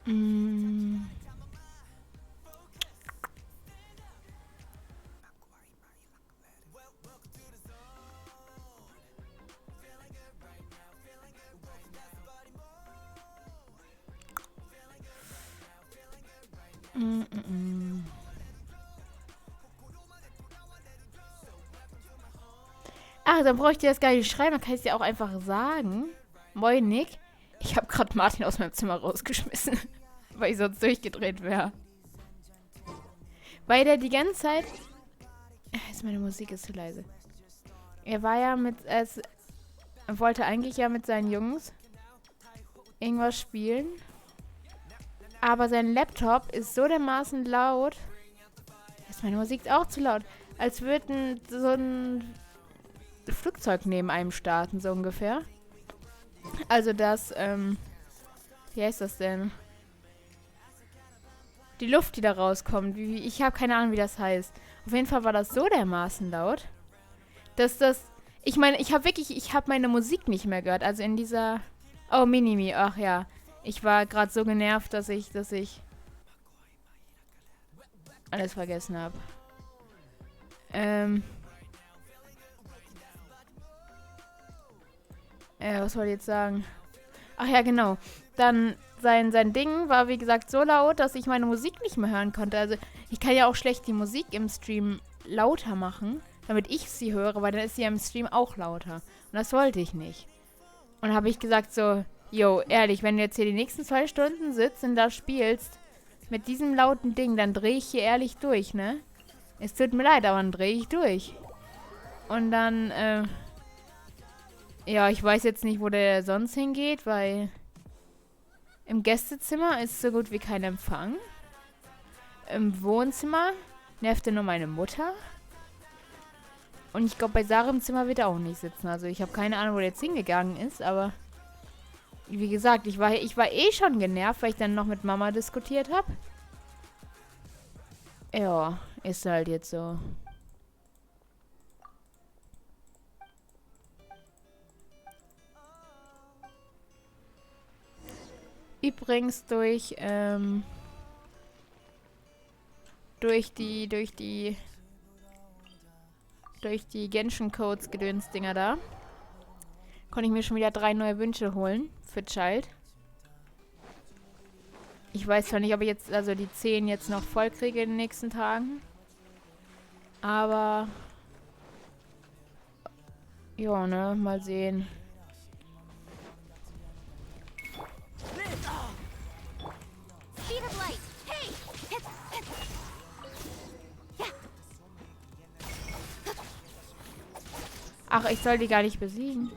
Mm. Mm, mm, mm. Ach, dann brauche ich dir das gar nicht schreiben, dann kann ich es dir auch einfach sagen. Moin, Nick. Ich habe gerade Martin aus meinem Zimmer rausgeschmissen, weil ich sonst durchgedreht wäre. Weil der die ganze Zeit... Meine Musik ist zu leise. Er war ja er wollte eigentlich ja mit seinen Jungs irgendwas spielen. Aber sein Laptop ist so dermaßen laut. Ist meine Musik auch zu laut. Als würde so ein Flugzeug neben einem starten, so ungefähr. Also das, wie heißt das denn? Die Luft, die da rauskommt. Ich habe keine Ahnung, wie das heißt. Auf jeden Fall war das so dermaßen laut, dass das... Ich meine, ich habe meine Musik nicht mehr gehört. Also in dieser... Oh, Minimi, ach ja. Ich war gerade so genervt, dass ich alles vergessen habe. Was wollte ich jetzt sagen? Ach ja, genau. Dann sein Ding war, wie gesagt, so laut, dass ich meine Musik nicht mehr hören konnte. Also ich kann ja auch schlecht die Musik im Stream lauter machen, damit ich sie höre, weil dann ist sie ja im Stream auch lauter. Und das wollte ich nicht. Und dann habe ich gesagt so, yo, ehrlich, wenn du jetzt hier die nächsten 2 Stunden sitzt und da spielst, mit diesem lauten Ding, dann drehe ich hier ehrlich durch, ne? Es tut mir leid, aber dann drehe ich durch. Und dann, ja, ich weiß jetzt nicht, wo der sonst hingeht, weil im Gästezimmer ist so gut wie kein Empfang. Im Wohnzimmer nervt er nur meine Mutter. Und ich glaube, bei Sarah im Zimmer wird er auch nicht sitzen. Also ich habe keine Ahnung, wo der jetzt hingegangen ist, aber wie gesagt, ich war eh schon genervt, weil ich dann noch mit Mama diskutiert habe. Ja, ist halt jetzt so. Übrigens durch die Genshin Codes Gedöns-Dinger da, konnte ich mir schon wieder 3 neue Wünsche holen für Child. Ich weiß zwar nicht, ob ich jetzt, also die 10 jetzt noch voll kriege in den nächsten Tagen. Aber ja, ne, mal sehen. Ach, ich soll die gar nicht besiegen.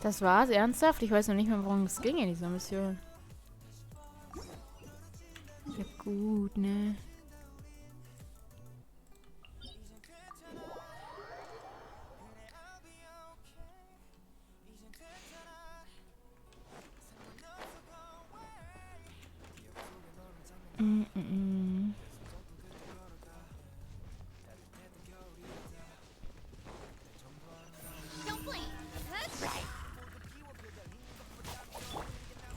Das war's? Ernsthaft? Ich weiß noch nicht mehr, worum es ging in dieser Mission. Ja gut, ne?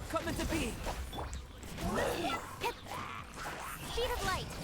Come into being. Speed of light.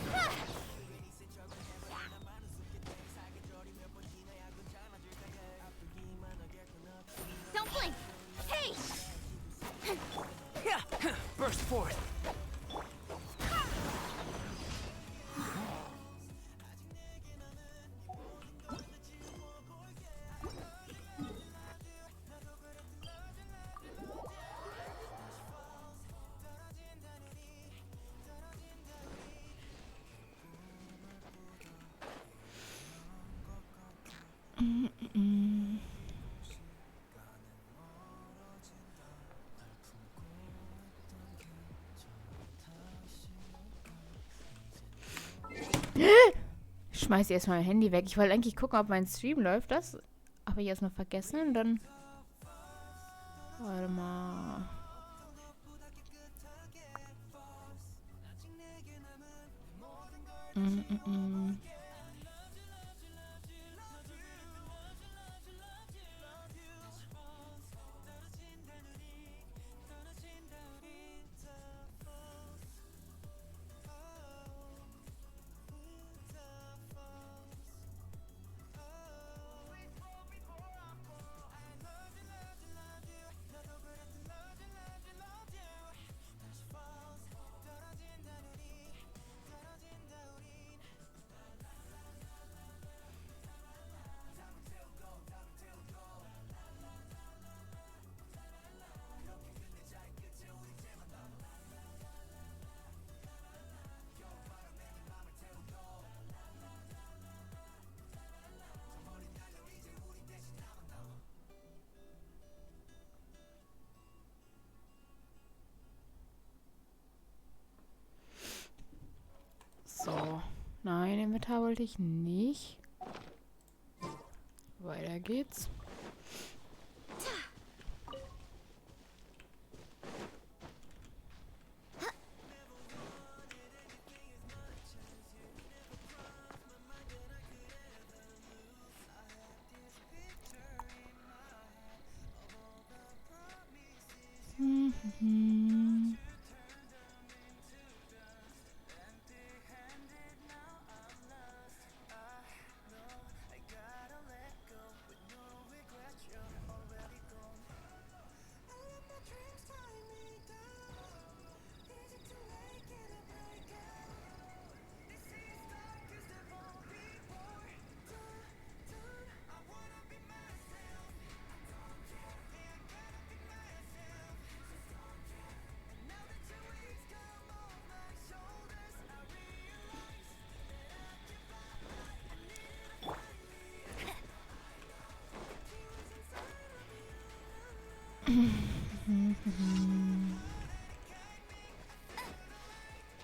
Ich schmeiß erstmal mein Handy weg. Ich wollte eigentlich gucken, ob mein Stream läuft. Das habe ich erstmal vergessen. Und dann... Warte mal. Mm, mm, mm. So. Nein, Inventar wollte ich nicht. Weiter geht's.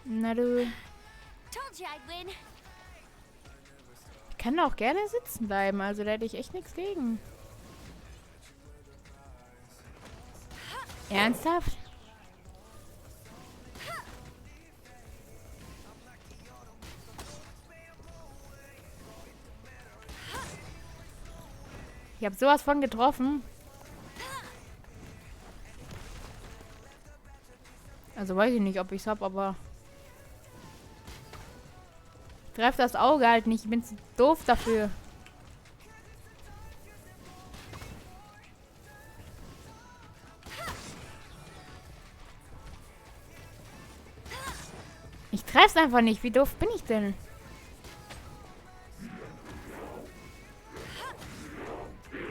Na du. Ich kann auch gerne sitzen bleiben, also da hätte ich echt nichts gegen. Ernsthaft? Ich habe sowas von getroffen. Also weiß ich nicht, ob ich es habe, aber... Ich treffe das Auge halt nicht. Ich bin zu doof dafür. Ich treffe es einfach nicht. Wie doof bin ich denn?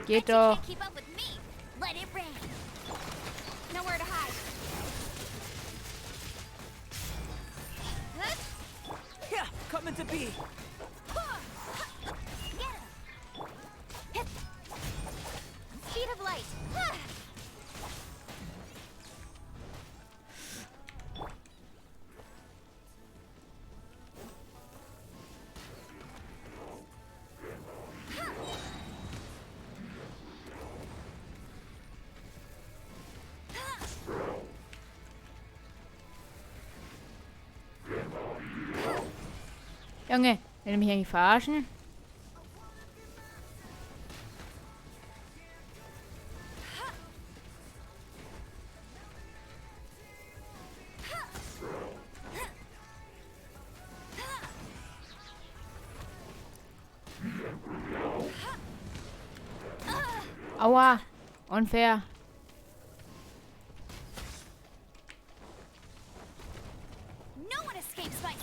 Geht doch. Coming to be. Speed of light. Junge, will du mich eigentlich verarschen? Aua, unfair. No one escapes my...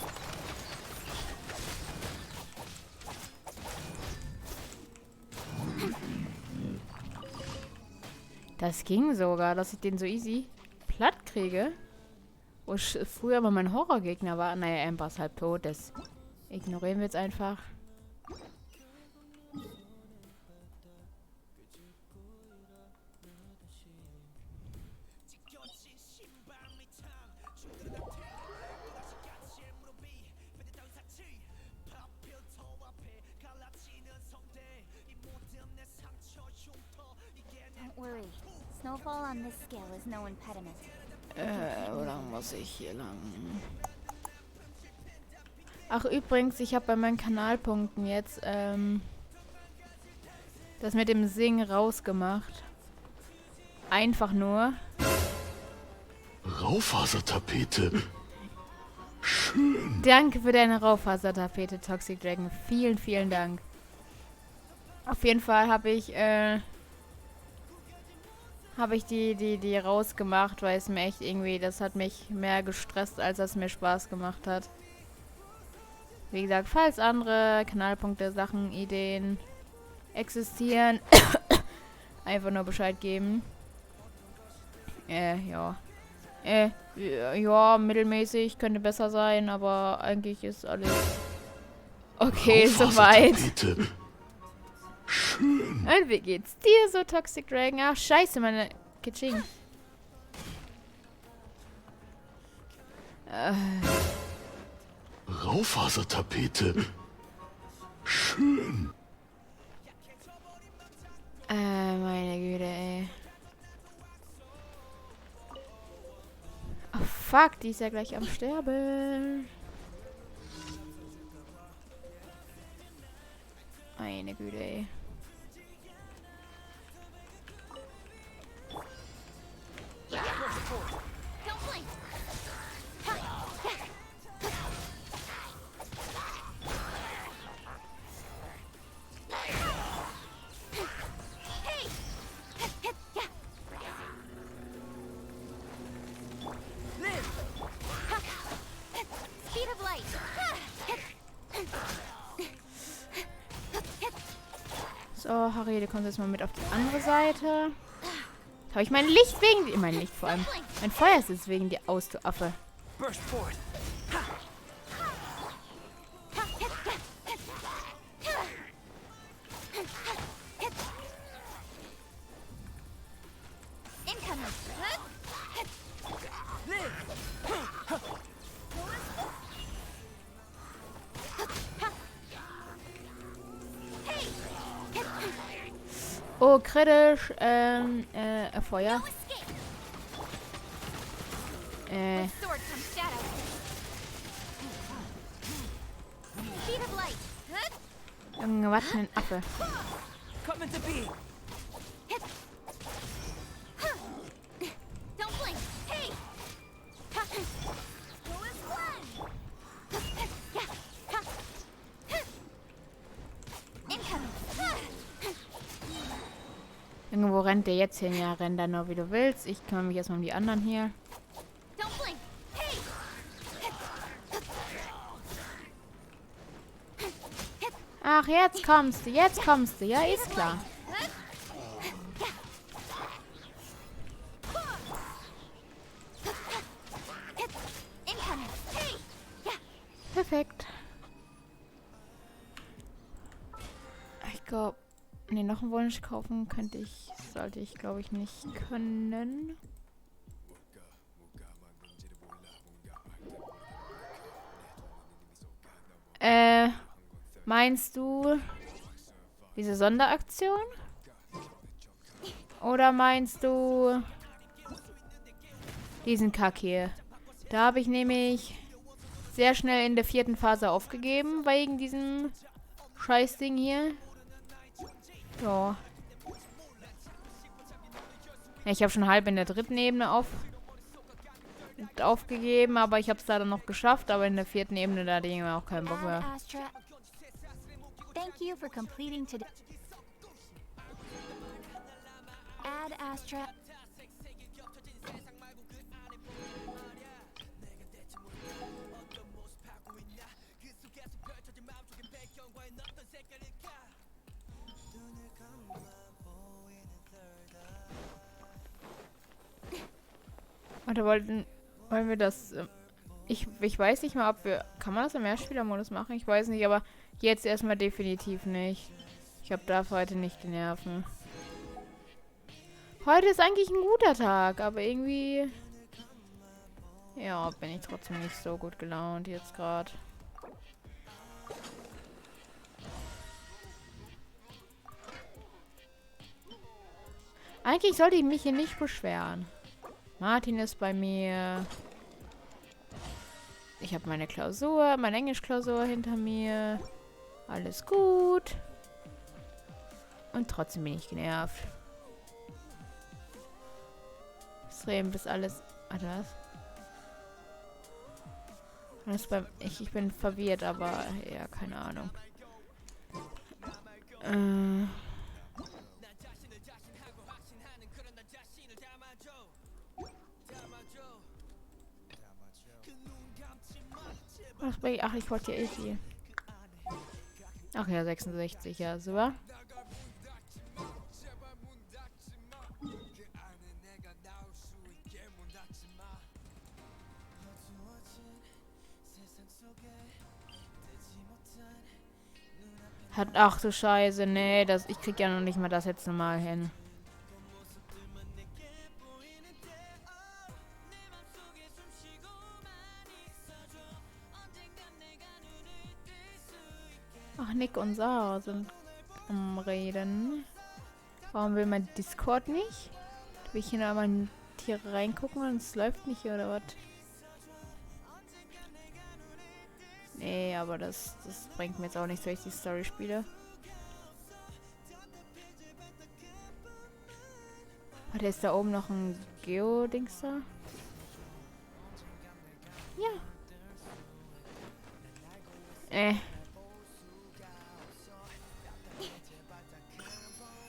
Das ging sogar, dass ich den so easy platt kriege. Wo ich früher mal mein Horrorgegner war. Naja, Amber ist halb tot. Das ignorieren wir jetzt einfach. fall on this scale is no impediment. Wo lang muss ich hier lang? Ach, übrigens, ich habe bei meinen Kanalpunkten jetzt, das mit dem Singen rausgemacht. Einfach nur. Raufasertapete. Schön. Danke für deine Raufasertapete, Toxic Dragon. Vielen, vielen Dank. Auf jeden Fall habe ich die rausgemacht, weil es mir echt irgendwie, das hat mich mehr gestresst, als es mir Spaß gemacht hat. Wie gesagt, falls andere Kanalpunkte, Sachen, Ideen existieren, einfach nur Bescheid geben. Ja. Ja, mittelmäßig, könnte besser sein, aber eigentlich ist alles okay, soweit. Schön. Und wie geht's dir so, Toxic Dragon? Ach, scheiße, meine Kitsching. Raufasertapete. Schön. Meine Güte, ey. Oh, fuck, die ist ja gleich am Sterben. Meine Güte, ey. Don't blink. Hey! Live! Speed of light. So, Harry, du kommst jetzt mal mit auf die andere Seite. Habe ich mein Licht wegen dir. Mein Licht vor allem. Mein Feuer ist jetzt wegen dir aus, du Affe. Burst forward. Incoming. Live! Hey! Oh, kritisch. Feuer. No escape. Äh, Sword comes shadow. Speed of light. Junge, was für ein Affe. Coming to be! Don't blink. Hey! Go as one. Incoming. Junge, wo rennt der jetzt hin? Ja, renn da nur, wie du willst. Ich kümmere mich erstmal um die anderen hier. Don't blink. Hey! Ach, jetzt kommst du, jetzt kommst du. Ja, ist klar. Incoming. Hey! Perfekt. Ich glaube, nee, noch einen Wunsch kaufen sollte ich, glaube ich, nicht können. Meinst du diese Sonderaktion? Oder meinst du diesen Kack hier? Da habe ich nämlich sehr schnell in der 4. Phase aufgegeben, wegen diesem Scheißding hier. Ja. Ja, ich habe schon halb in der 3. Ebene aufgegeben, aber ich habe es da dann noch geschafft. Aber in der 4. Ebene, da hatte ich immer auch keinen Bock mehr. Ad Astra. Thank you for completing today. Ad Astra. Oder wollen wir das... Ich weiß nicht mal, ob wir... Kann man das im Mehrspielermodus machen? Ich weiß nicht, aber jetzt erstmal definitiv nicht. Ich habe dafür heute nicht die Nerven. Heute ist eigentlich ein guter Tag, aber irgendwie... Ja, bin ich trotzdem nicht so gut gelaunt jetzt gerade. Eigentlich sollte ich mich hier nicht beschweren. Martin ist bei mir. Ich habe meine Klausur, meine Englischklausur hinter mir. Alles gut. Und trotzdem bin ich genervt. Das Reden bis alles. Warte, was? Ich bin verwirrt, aber ja, keine Ahnung. Was bei. Ach, ich wollte ja eh viel. Ach ja, 66, ja, super. Ach du Scheiße, nee, ich krieg ja noch nicht mal das jetzt normal hin. Ach, Nick und Sarah sind am Reden. Warum will mein Discord nicht? Will ich hier noch mal in Tiere reingucken und es läuft nicht oder was? Nee, aber das bringt mir jetzt auch nichts, wenn ich die Story spiele. Warte, ist da oben noch ein Geo-Dings da? Ja.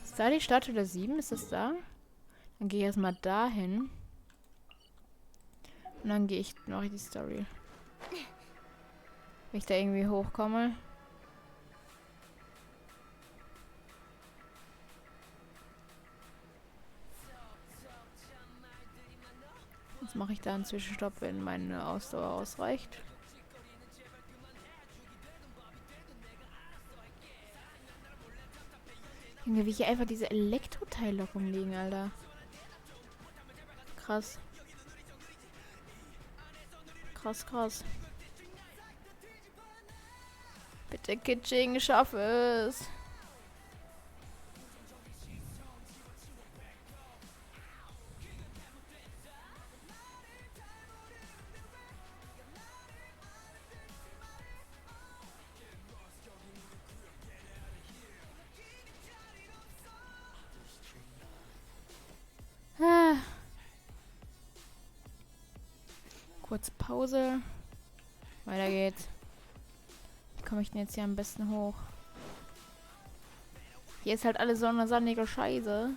Ist da die Statue der 7? Ist das da? Dann gehe ich erstmal dahin. Und dann gehe ich noch in die Story. Wenn ich da irgendwie hochkomme. Jetzt mache ich da einen Zwischenstopp, wenn meine Ausdauer ausreicht. Junge, wie hier einfach diese Elektroteile rumliegen, Alter. Krass. Krass, krass. Bitte, Kitching, schaff es. Kurze Pause. Weiter geht's. Wie komme ich denn jetzt hier am besten hoch? Hier ist halt alles so eine sonnige Scheiße.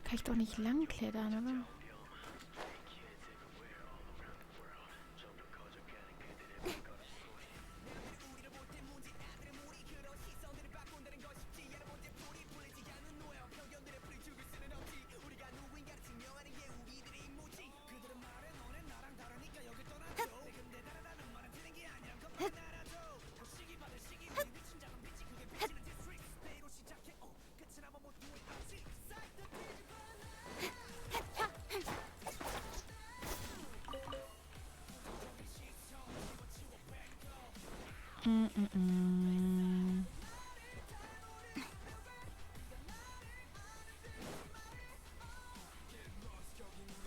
Kann ich doch nicht lang klettern, oder?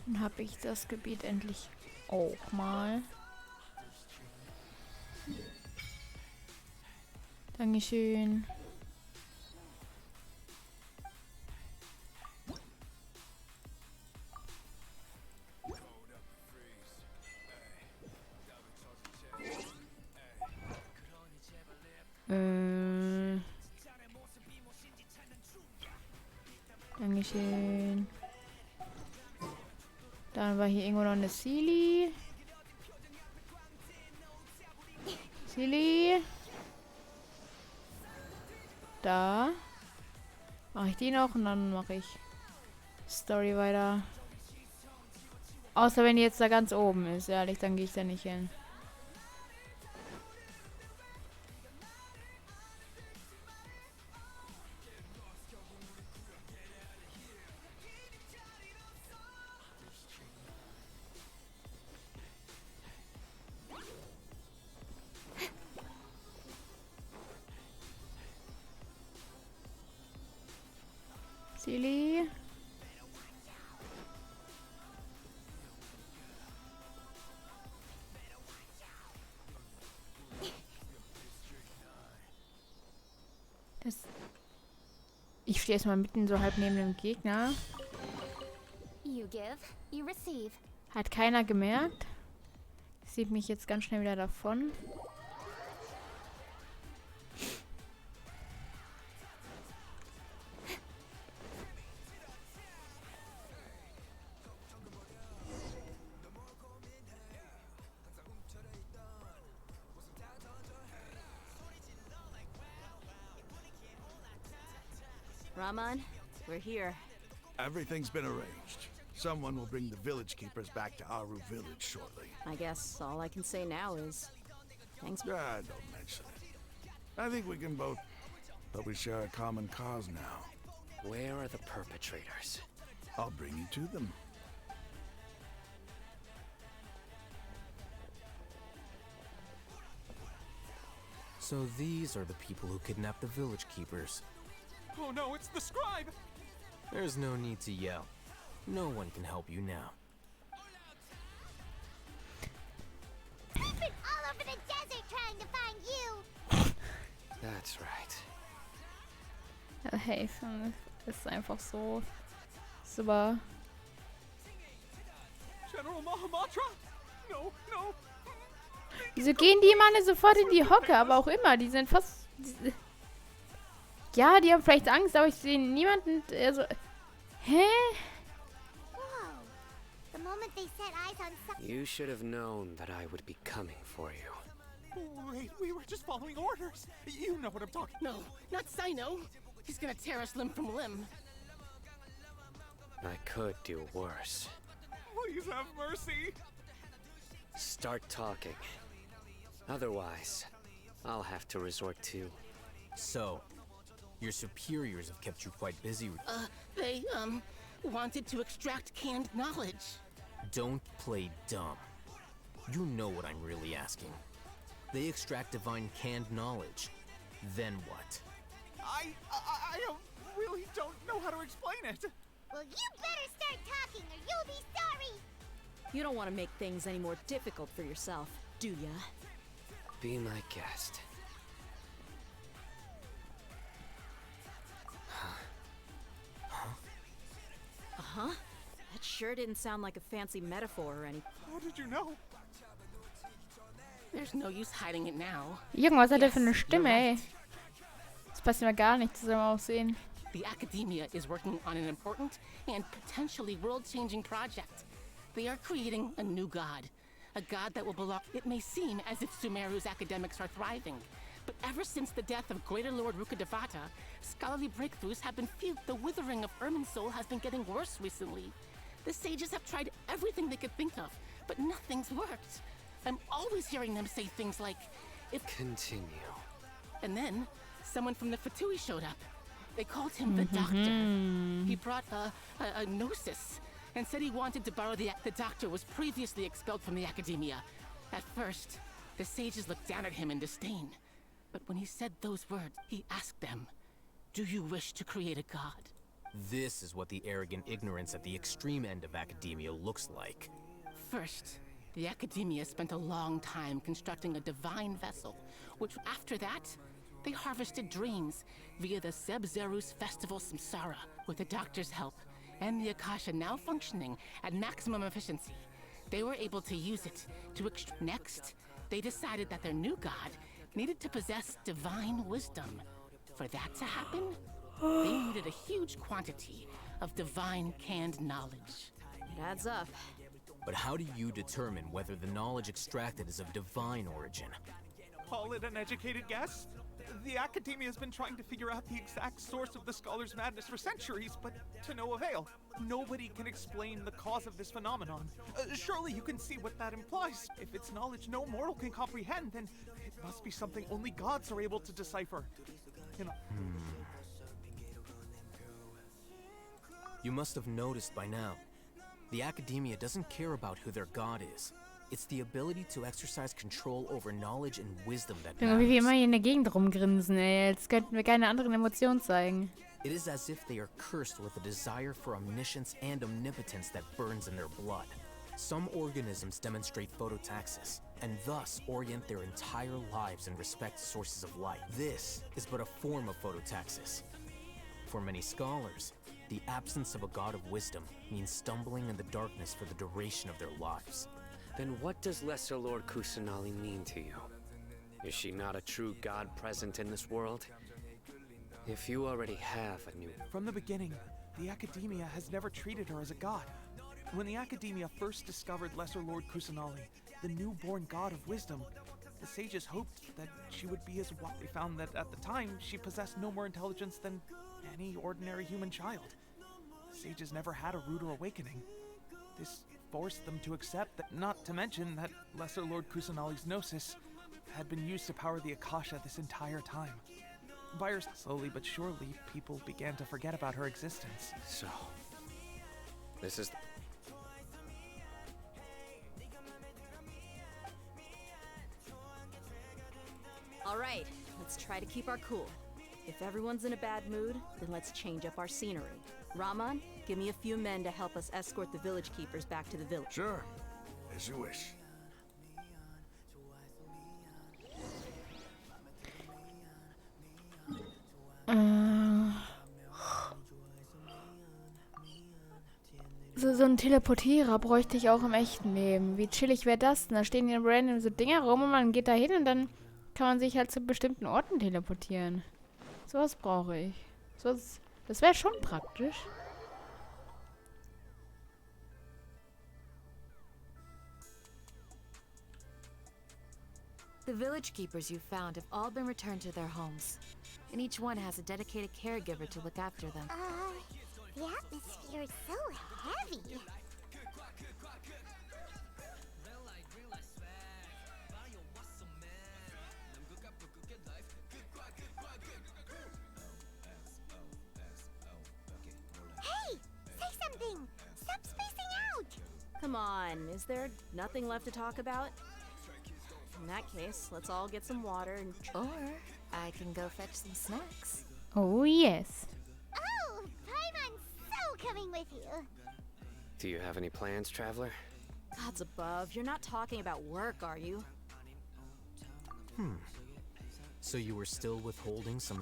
Dann habe ich das Gebiet endlich auch mal. Dankeschön. Dankeschön. Dann war hier irgendwo noch eine Silly. Silly. Da. Mache ich die noch und dann mache ich Story weiter. Außer wenn die jetzt da ganz oben ist, ehrlich, dann gehe ich da nicht hin. Ich stehe jetzt mal mitten so halb neben dem Gegner. You give, you receive. Hat keiner gemerkt. Sieht mich jetzt ganz schnell wieder davon. Raman, we're here. Everything's been arranged. Someone will bring the village keepers back to Aru village shortly. I guess all I can say now is thanks. Ah, don't mention it. I think we can both, but we share a common cause now. Where are the perpetrators? I'll bring you to them. So these are the people who kidnapped the village keepers. Oh no, it's the scribe! There's no need to yell. No one can help you now. I've been all over the desert trying to find you. That's right. Helfen ist einfach so super. General Mahamatra? No, no. Wieso gehen die immer alle sofort in die Hocke? Aber auch immer, die sind fast... Ja, die haben vielleicht Angst, aber ich sehe niemanden... Also, hä? Whoa. The moment they set eyes on some... You should have known that I would be coming for you. Wait, we were just following orders. You know what I'm talking about. No, not Sino. He's gonna tear us limb from limb. I could do worse. Please have mercy. Start talking. Otherwise, I'll have to resort to... So, your superiors have kept you quite busy. They, wanted to extract canned knowledge. Don't play dumb. You know what I'm really asking. They extract divine canned knowledge. Then what? I really don't know how to explain it. Well, you better start talking or you'll be sorry. You don't want to make things any more difficult for yourself, do ya? Be my guest. Uh-huh. That sure didn't sound like a fancy metaphor or anything. How did you know? There's no use hiding it now. Irgendwas hat er für eine Yes, Stimme, you're ey. right. Das passt mir gar nicht zu seinem Aussehen. The academia is working on an important and potentially world-changing project. They are creating a new god. A god that will belong... It may seem as if Sumeru's academics are thriving, but ever since the death of Greater Lord Rukkhadevata, scholarly breakthroughs have been few. The withering of Irminsul has been getting worse recently. The sages have tried everything they could think of, but nothing's worked. I'm always hearing them say things like, if... Continue. And then, someone from the Fatui showed up. They called him the Doctor. He brought a gnosis and said he wanted to borrow the Doctor was previously expelled from the academia. At first, the sages looked down at him in disdain. But when he said those words, he asked them, do you wish to create a god? This is what the arrogant ignorance at the extreme end of academia looks like. First, the academia spent a long time constructing a divine vessel, which after that, they harvested dreams via the Zeb-Zerus festival Samsara. With the Doctor's help, and the Akasha now functioning at maximum efficiency, they were able to use it to Next, they decided that their new god needed to possess divine wisdom. For that to happen, they needed a huge quantity of divine canned knowledge. It adds up. But how do you determine whether the knowledge extracted is of divine origin? Call it an educated guess? The academia has been trying to figure out the exact source of the scholar's madness for centuries, but to no avail. Nobody can explain the cause of this phenomenon. Surely you can see what that implies. If it's knowledge no mortal can comprehend, then it must be something only gods are able to decipher. You know. You must have noticed by now. The academia doesn't care about who their god is. It's the ability to exercise control over knowledge and wisdom that Junge, wie wir immer matters. hier in der Gegend rumgrinsen, ey. Jetzt könnten wir keine anderen Emotionen zeigen. It is as if they are cursed with a desire for omniscience and omnipotence that burns in their blood. Some organisms demonstrate phototaxis, and thus orient their entire lives in respect to sources of light. This is but a form of phototaxis. for many scholars, the absence of a god of wisdom means stumbling in the darkness for the duration of their lives. Then what does Lesser Lord Kusanali mean to you? Is she not a true god present in this world? If you already have a new... From the beginning, the Academia has never treated her as a god. When the Academia first discovered Lesser Lord Kusanali, the newborn god of wisdom, the sages hoped that she would be as wise. They found that at the time, she possessed no more intelligence than any ordinary human child. The sages never had a ruder awakening. This forced them to accept that, not to mention that Lesser Lord Kusanali's gnosis had been used to power the Akasha this entire time. By her slowly but surely, people began to forget about her existence. So... this is... All right, let's try to keep our cool. If everyone's in a bad mood, then let's change up our scenery. Raman, give me a few men to help us escort the village keepers back to the village. Sure. As you wish. So ein Teleportierer bräuchte ich auch im echten Leben. Wie chillig wäre das denn? Da stehen hier random so Dinger rum und man geht da hin und dann kann man sich halt zu bestimmten Orten teleportieren. Sowas brauche ich. Sowas, das wäre schon praktisch. The village keepers you found have all been returned to their homes, and each one has a dedicated caregiver to look after them. The atmosphere is so heavy. Hey! Say something! Stop spacing out! Come on, is there nothing left to talk about? In that case, let's all get some water and... Or I can go fetch some snacks. Oh, yes. Oh! Paimon's so coming with you! Do you have any plans, traveler? Gods above, you're not talking about work, are you? So you were still withholding some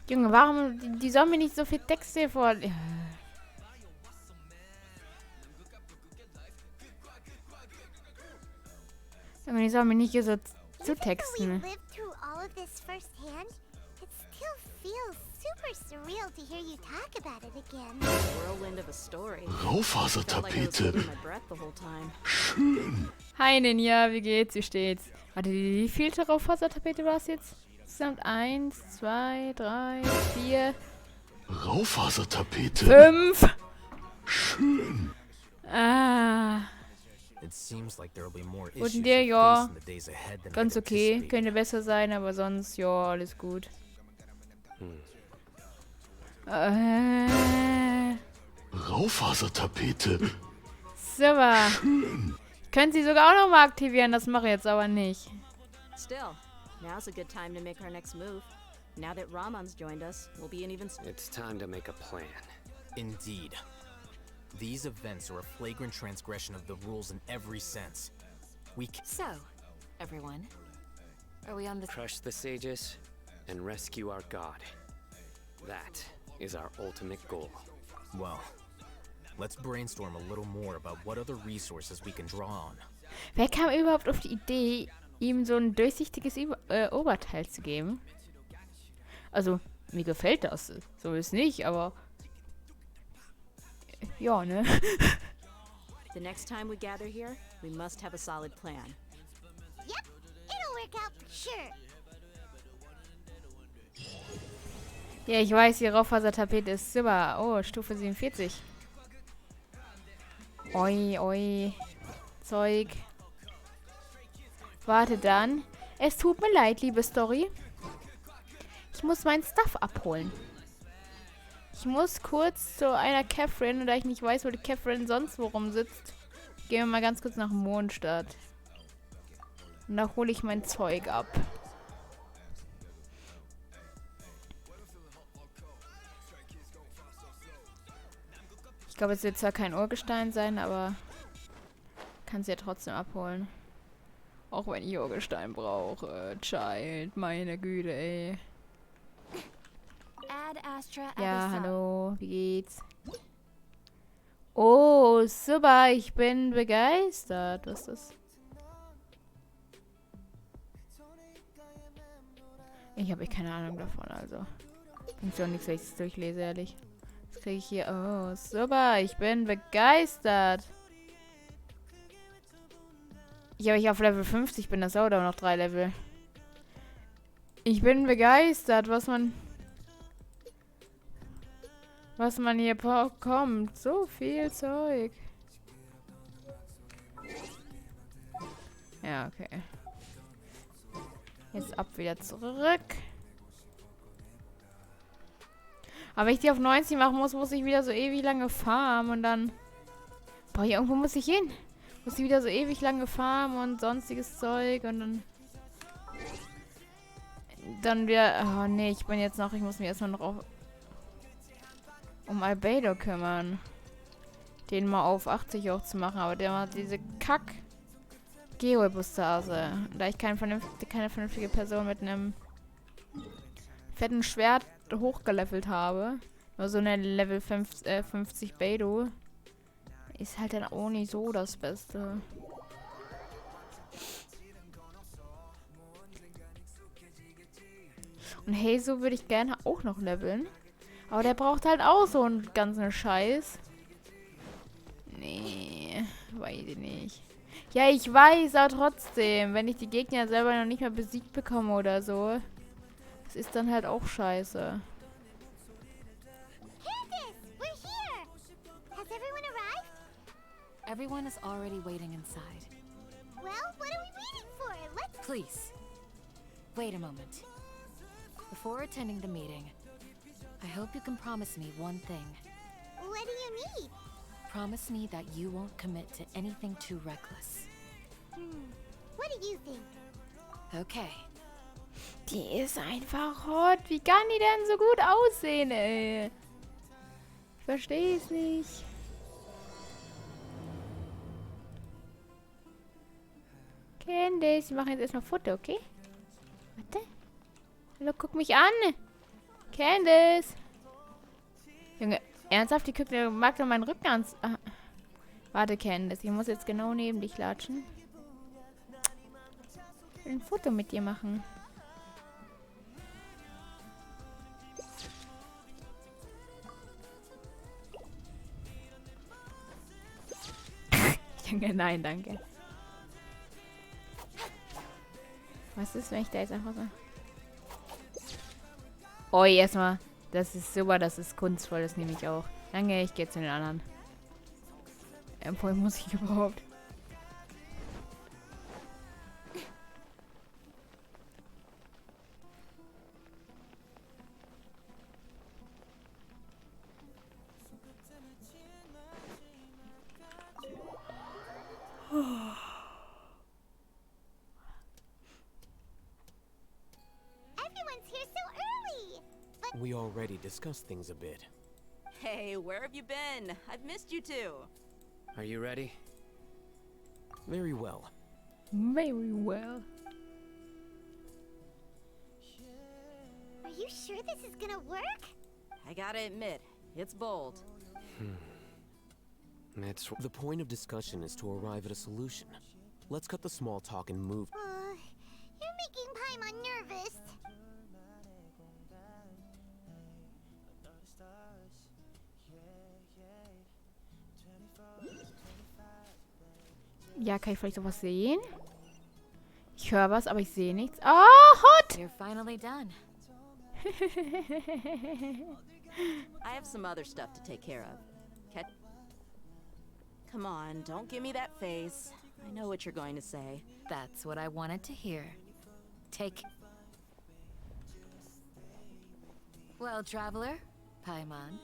Junge, warum... Die sollen mir nicht so viel Texte vor... Junge, die sollen mir nicht hier so zutexten. Even though we lived through all of this firsthand, it still feels super surreal to hear you talk about it again. Whirlwind of a story. Felt like I was Raufasertapete. holding my breath the whole time. Schön. Hi Ninja, wie geht's? Wie steht's? Warte, wie vielte Raufasertapete war es jetzt? Insgesamt 1, 2, 3, 4, Raufasertapete. 5. Schön. Ah, It seems like there'll be more Guten issues dir, we ja. face in the days ahead than ganz I'd okay. anticipated. Könnte besser sein, aber sonst, ja, alles gut. Raufasertapete. Super. Können Sie sogar auch nochmal aktivieren, das mache ich jetzt aber nicht. Still, now's a good time to make our next move. Now that Raman's joined us, we'll be in even... It's time to make a plan. Indeed. These events are a flagrant transgression of the rules in every sense. We can... So, everyone, are we on the... Crush the sages and rescue our god. That is our ultimate goal. Well, let's brainstorm a little more about what other resources we can draw on. Wer kam überhaupt auf die Idee, ihm so ein durchsichtiges Oberteil zu geben? Also, mir gefällt das. So ist nicht, aber... Ja, ne? The next time we gather here, we must have a solid plan. Yep, it'll work out for sure. Ja, ich weiß, die Raufasertapete ist super. Oh, Stufe 47. Oi, oi. Zeug. Warte dann. Es tut mir leid, liebe Story. Ich muss meinen Stuff abholen. Ich muss kurz zu einer Catherine, und da ich nicht weiß, wo die Catherine sonst wo rumsitzt, gehen wir mal ganz kurz nach Mondstadt. Und da hole ich mein Zeug ab. Ich glaube, es wird zwar kein Urgestein sein, aber kann es ja trotzdem abholen. Auch wenn ich Urgestein brauche. Child, meine Güte, ey. Ja, hallo, wie geht's? Oh, super, ich bin begeistert. Was ist das? Ich habe keine Ahnung davon, also. Bringt auch nichts, wenn ich es durchlese, ehrlich. Was kriege ich hier? Oh, super, ich bin begeistert. Ja, ich auf Level 50 bin, das dauert aber noch 3 Level. Ich bin begeistert, was man hier bekommt. So viel Zeug. Ja, okay. Jetzt ab wieder zurück. Aber wenn ich die auf 90 machen muss ich wieder so ewig lange farmen und dann... Boah, hier irgendwo muss ich hin. Muss ich wieder so ewig lange farmen und sonstiges Zeug und dann... Dann wieder... Oh nee, ich bin jetzt noch... Ich muss mich erstmal noch um Albedo kümmern. Den mal auf 80 hoch zu machen, aber der macht diese Kack... Geobustase. Da ich keine vernünftige Person mit einem fetten Schwert hochgelevelt habe. Nur so eine Level 50 Beidou. Ist halt dann auch nicht so das Beste. Und Hazel würde ich gerne auch noch leveln. Aber der braucht halt auch so einen ganzen Scheiß. Nee, weiß ich nicht. Ja, ich weiß, aber trotzdem, wenn ich die Gegner selber noch nicht mal besiegt bekomme oder so, das ist dann halt auch scheiße. Candace, we're here! Has everyone arrived? Everyone is already waiting inside. Well, what are we waiting for? Let's... Please, wait a moment. Before attending the meeting, I hope you can promise me one thing. What do you need? Promise me that you won't commit to anything too reckless. What do you think? Okay. Die ist einfach hot. Wie kann die denn so gut aussehen, ey? Ich verstehe es nicht. Candace, wir machen jetzt erstmal Foto, okay? Warte. Hallo, guck mich an. Candace. Junge, ernsthaft? Die mag doch meinen Rücken ans... Ah. Warte, Candace, ich muss jetzt genau neben dich latschen. Ich will ein Foto mit dir machen. Junge, nein, danke. Was ist, wenn ich da jetzt einfach so... Oh, erstmal. Das ist super, das ist kunstvoll, das nehme ich auch. Danke, ich gehe zu den anderen. Wohin muss ich überhaupt? Everyone's here so early! But We already discussed things a bit. Hey, where have you been? I've missed you too. Are you ready? Very well. Very well. are you sure this is gonna work? I gotta admit, it's bold. It's... The point of discussion is to arrive at a solution. Let's cut the small talk and move. You're making Paimon nervous. Ja, kann ich vielleicht noch was sehen? Ich höre was, aber ich sehe nichts. Ah, hot! You're finally done. I have some other stuff to take care of. Come on, don't give me that face. I know what you're going to say. That's what I wanted to hear. Take... Well, traveler, Paimon,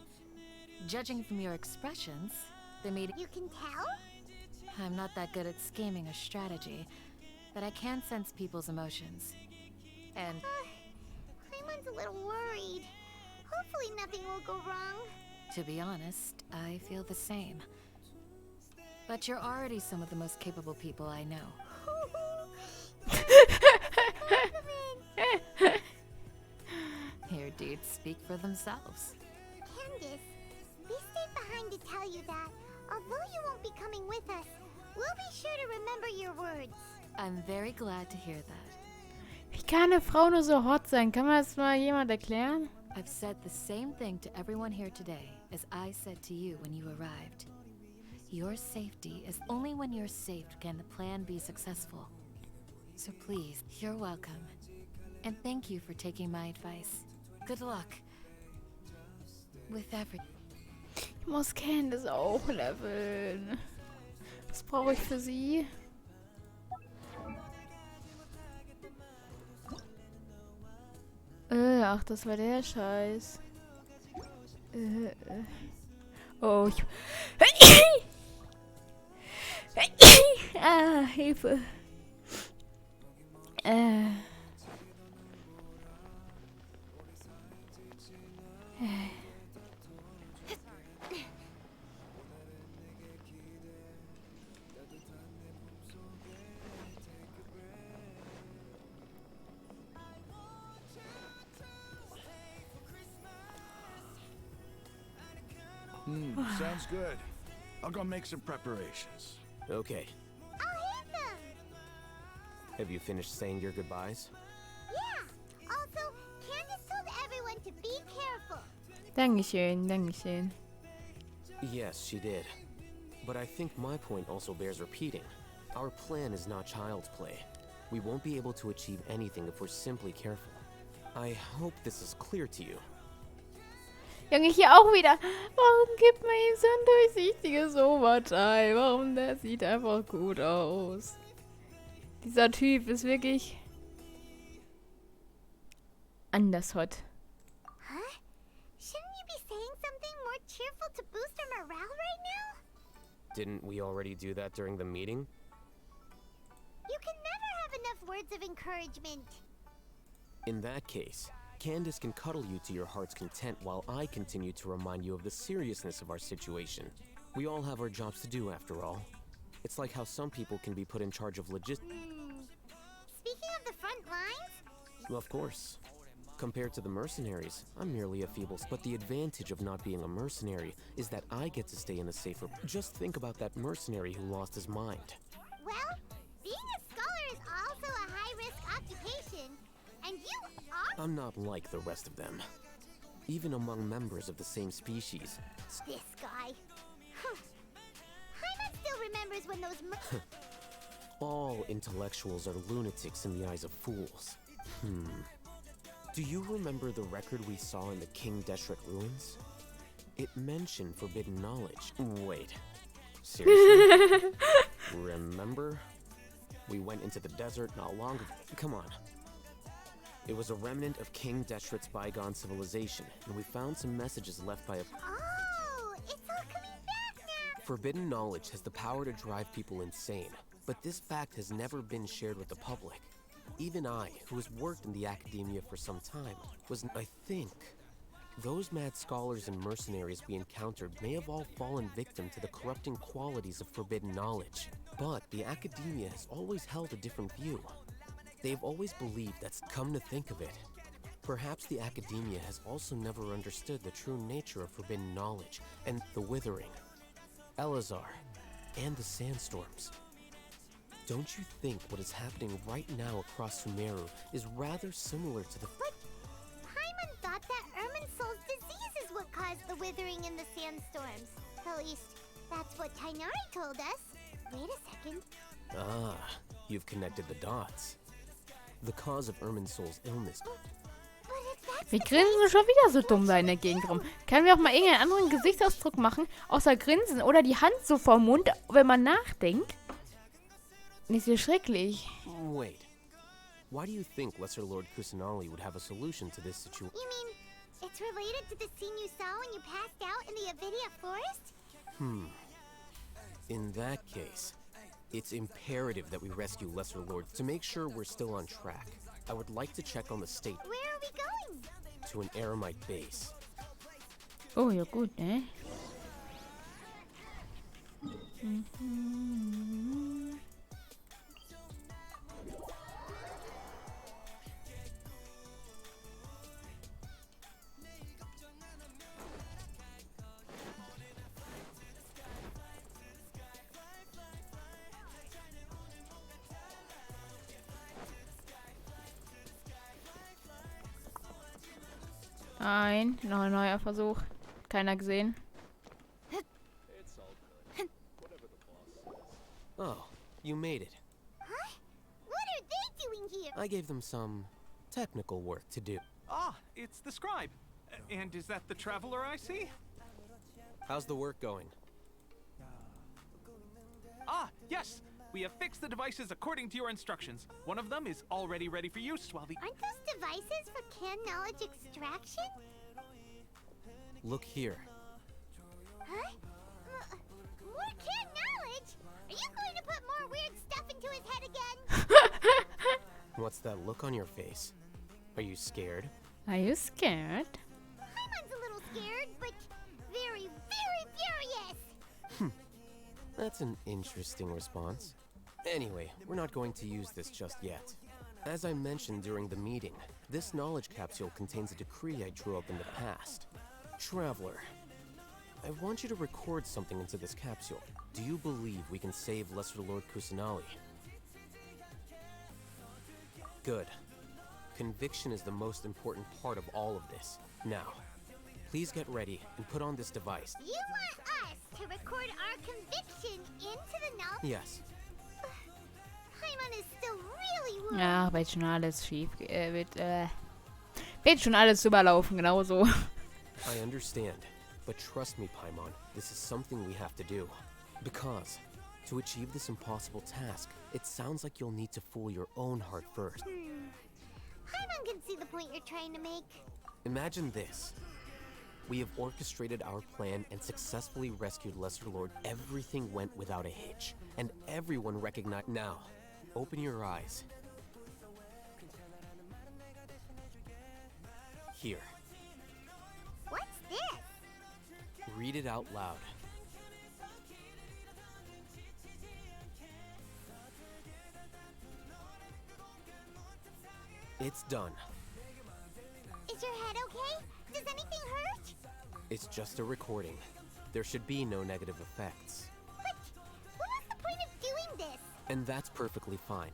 judging from your expressions, the meeting... You can tell? I'm not that good at scheming or strategy, but I can sense people's emotions. And Paimon's a little worried. Hopefully nothing will go wrong. to be honest, I feel the same. But you're already some of the most capable people I know. Your deeds speak for themselves. Candace, we stayed behind to tell you that, although you won't be coming with us, we'll be sure to remember your words. I'm very glad to hear that. Wie kann eine Frau nur so hot sein? Kann mir das mal jemand erklären? I've said the same thing to everyone here today as I said to you when you arrived. Your safety is only when you're safe can the plan be successful. So please, you're welcome. And thank you for taking my advice. Good luck. With everything. Ich muss Candace auch leveln. Was brauche ich für sie? Ach, das war der Scheiß. Oh, ich... Ah, Hilfe. Sounds good. I'll go make some preparations. Okay. I'll hand them! Have you finished saying your goodbyes? Yeah! Also, Candace told everyone to be careful. Dankeschön, Dankeschön. Yes, she did. But I think my point also bears repeating. Our plan is not child's play. We won't be able to achieve anything if we're simply careful. I hope this is clear to you. Junge, hier auch wieder. Warum gibt man ihm so ein durchsichtiges Oberteil? Warum? Der sieht einfach gut aus. Dieser Typ ist wirklich anders hot. Huh? Shouldn't you be saying something more cheerful to boost our morale right now? Didn't we already do that during the meeting? You can never have enough words of encouragement. In that case, Candace can cuddle you to your heart's content while I continue to remind you of the seriousness of our situation. We all have our jobs to do after all. It's like how some people can be put in charge of Speaking of the front lines? Of course. Compared to the mercenaries, I'm merely a feeble... But the advantage of not being a mercenary is that I get to stay in a safer... Just think about that mercenary who lost his mind. Well, being a scholar is also a high-risk occupation. And you are... I'm not like the rest of them. Even among members of the same species. This guy. Paimon still remembers when those All intellectuals are lunatics in the eyes of fools. Do you remember the record we saw in the King Deshret ruins? It mentioned forbidden knowledge. Wait. Seriously? Remember? We went into the desert not long ago. Come on. It was a remnant of King Deshret's bygone civilization, and we found some messages left by a... Oh, it's all coming back now! Forbidden knowledge has the power to drive people insane, but this fact has never been shared with the public. Even I, who has worked in the academia for some time, I think. Those mad scholars and mercenaries we encountered may have all fallen victim to the corrupting qualities of forbidden knowledge. But the academia has always held a different view. They've always believed that's come to think of it. Perhaps the academia has also never understood the true nature of forbidden knowledge and the withering, Elazar, and the sandstorms. Don't you think what is happening right now across Sumeru is rather similar to the... But Paimon thought that Irminsul's disease is what caused the withering in the sandstorms. At least, that's what Tainari told us. Wait a second. Ah, you've connected the dots. The cause of Irminsul's illness. But if that's Wir grinsen schon wieder so dumm da in der Gegend rum. Können wir auch mal irgendeinen anderen Gesichtsausdruck machen, außer grinsen oder die Hand so vorm Mund, wenn man nachdenkt? Nicht so schrecklich. Wait. Why do you think Lesser Lord Kusanali would have a solution to this situation? You mean it's related to the scene you saw when you passed out in the Avidia forest? In that case, It's imperative that we rescue Lesser Lord. To make sure we're still on track, I would like to check on the state Where are we going? to an Eremite base. Oh, ja gut, ne? Noch ein neuer Versuch. Keiner gesehen. Oh, you made it. Huh? What are they doing here? I gave them some technical work to do. Ah, it's the scribe. And is that the traveler I see? How's the work going? Ah, yes! We have fixed the devices according to your instructions. One of them is already ready for use, while the... Aren't those devices for can knowledge extraction? Look here. Huh? More can knowledge? Are you going to put more weird stuff into his head again? What's that look on your face? Are you scared? Are you scared? Paimon's a little scared, but very, very furious. That's an interesting response. Anyway, we're not going to use this just yet. As I mentioned during the meeting, this knowledge capsule contains a decree I drew up in the past. Traveler, I want you to record something into this capsule. Do you believe we can save Lesser Lord Kusanali? Good. Conviction is the most important part of all of this. Now, please get ready and put on this device. You want us to record our conviction into the knowledge? Yes. Paimon is still really worried. Ja, wird schon alles schief. Wird schon alles überlaufen, genauso. I understand, but trust me, Paimon, this is something we have to do. Because, to achieve this impossible task, it sounds like you'll need to fool your own heart first. Paimon can see the point you're trying to make. Imagine this. We have orchestrated our plan and successfully rescued Lesser Lord. Everything went without a hitch, and everyone recognized. Now, open your eyes. Here. What's this? Read it out loud. It's done. Is your head okay? Does anything hurt? It's just a recording. There should be no negative effects. But what was the point of doing this? And that's perfectly fine.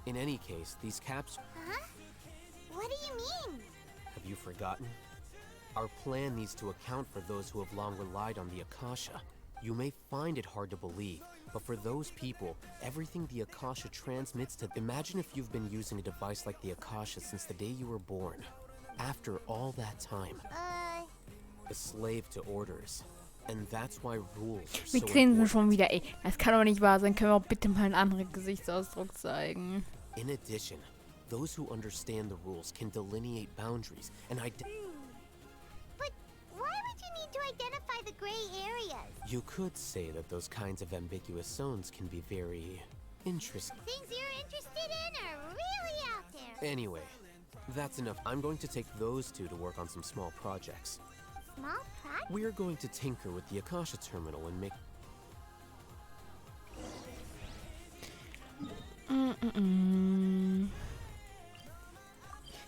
In any case, these caps... Huh? What do you mean? Have you forgotten? Our plan needs to account for those who have long relied on the Akasha. You may find it hard to believe, but for those people, everything the Akasha transmits to... Imagine if you've been using a device like the Akasha since the day you were born. After all that time, a slave to orders. And that's why rules are so Wir grinsen important. schon wieder, ey. Das kann doch nicht wahr sein. Können wir auch bitte mal einen anderen Gesichtsausdruck zeigen? In addition, those who understand the rules can delineate boundaries and But why would you need to identify the gray areas? You could say that those kinds of ambiguous zones can be very interesting. Things you're interested in are really out there. Anyway, that's enough. I'm going to take those two to work on some small projects. Small project? We are going to tinker with the Akasha terminal and make...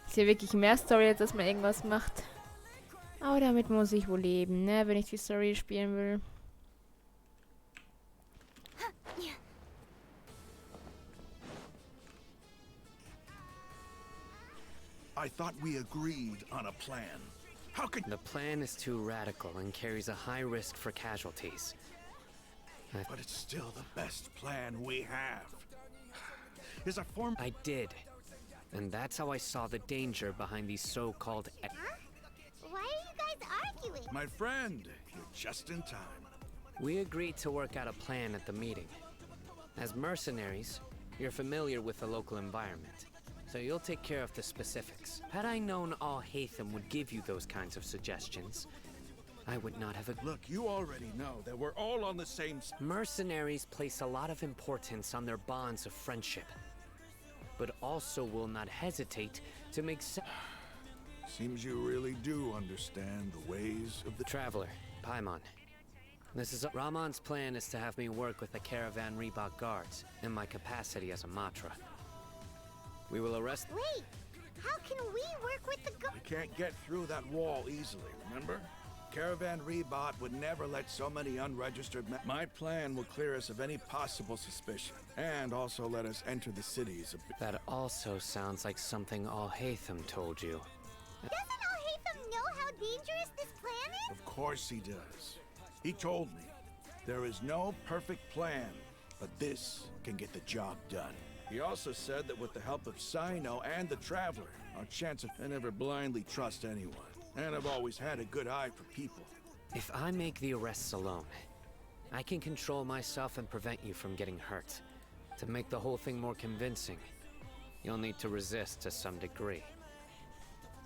Ist hier wirklich mehr Story, als dass man irgendwas macht? Aber damit muss ich wohl leben, ne? Wenn ich die Story spielen will. I thought we agreed on a plan. How could... The plan is too radical and carries a high risk for casualties. But it's still the best plan we have. Is a form... I did. And that's how I saw the danger behind these so-called... Huh? Why are you guys arguing? My friend, you're just in time. We agreed to work out a plan at the meeting. As mercenaries, you're familiar with the local environment, so you'll take care of the specifics. Had I known all Hatham would give you those kinds of suggestions, I would not have Look, you already know that we're all on the same Mercenaries place a lot of importance on their bonds of friendship, but also will not hesitate to make Seems you really do understand the ways of the Traveler, Paimon. This is Ramon's plan is to have me work with the Caravan Reebok guards in my capacity as a Matra. We will arrest. Wait, how can we work with the We can't get through that wall easily, remember? Caravan Rebot would never let so many unregistered My plan will clear us of any possible suspicion, and also let us enter the cities. That also sounds like something Al-Haytham told you. Doesn't Al-Haytham know how dangerous this plan is? Of course he does. He told me, there is no perfect plan, but this can get the job done. He also said that with the help of Sino and the Traveler, our chance of... I never blindly trust anyone, and I've always had a good eye for people. If I make the arrests alone, I can control myself and prevent you from getting hurt. To make the whole thing more convincing, you'll need to resist to some degree.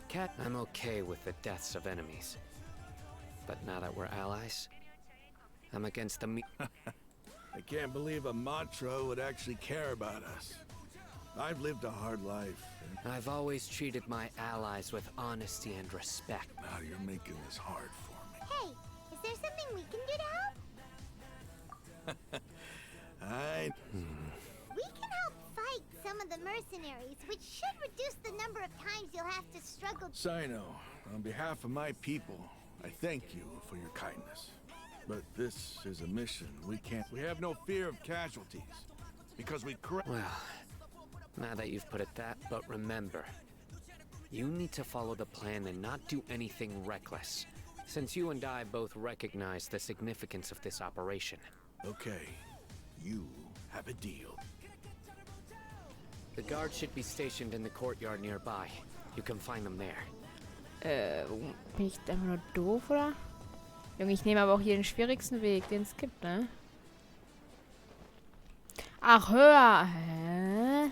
Cat, I'm okay with the deaths of enemies. But now that we're allies, I'm against the I can't believe a Matra would actually care about us. I've lived a hard life. I've always treated my allies with honesty and respect. Now you're making this hard for me. Hey, is there something we can do to help? We can help fight some of the mercenaries, which should reduce the number of times you'll have to struggle. Sino, on behalf of my people, I thank you for your kindness. But this is a mission we can't... We have no fear of casualties, because we... Well, now that you've put it that, but remember, you need to follow the plan and not do anything reckless, since you and I both recognize the significance of this operation. Okay, you have a deal. The guards should be stationed in the courtyard nearby. You can find them there. Bin ich einfach nur doof, oder? Junge, ich nehme aber auch hier den schwierigsten Weg, den es gibt, ne? Ach, hör! Hä?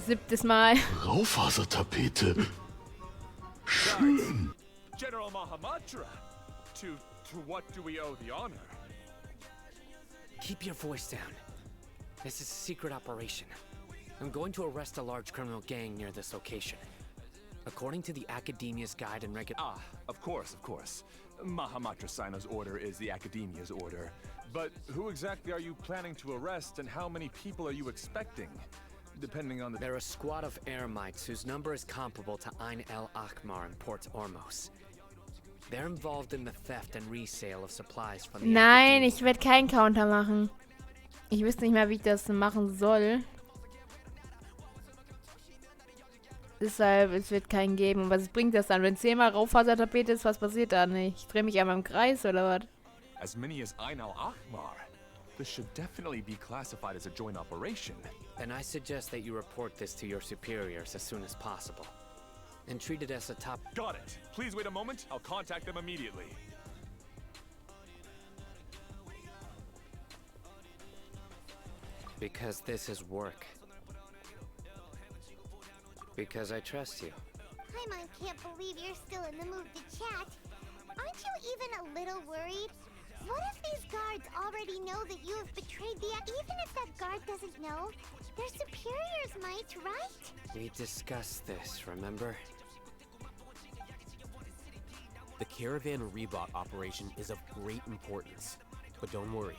Siebtes Mal. Raufasertapete. Schön. General Mahamatra, to what do we owe the honor? Keep your voice down. This is a secret operation. I'm going to arrest a large criminal gang near this location. According to the Academia's guide and Of course. Mahamatra Sino's order is the Academia's order. But who exactly are you planning to arrest, and how many people are you expecting? Depending on the... They're a squad of Eremites whose number is comparable to Ain el Akmar in Port Ormos. They're involved in the theft and resale of supplies from the Nein, ich werde keinen Counter machen. Ich wüsste nicht mehr, wie ich das machen soll. Deshalb, es wird keinen geben. Und was bringt das dann? Wenn 10-mal Raufasertapete ist, was passiert da nicht? Ich drehe mich einmal im Kreis, oder was? As many as Ain al Akmar. This should definitely be classified as a joint operation. Then I suggest that you report this to your superiors as soon as possible. And treat it as a top... Got it. Please wait a moment. I'll contact them immediately. Because this is work. Because I trust you. Paimon can't believe you're still in the mood to chat. Aren't you even a little worried? What if these guards already know that you have betrayed the... Even if that guard doesn't know, their superiors might, right? We discussed this, remember? The Caravan Rebot operation is of great importance. But don't worry.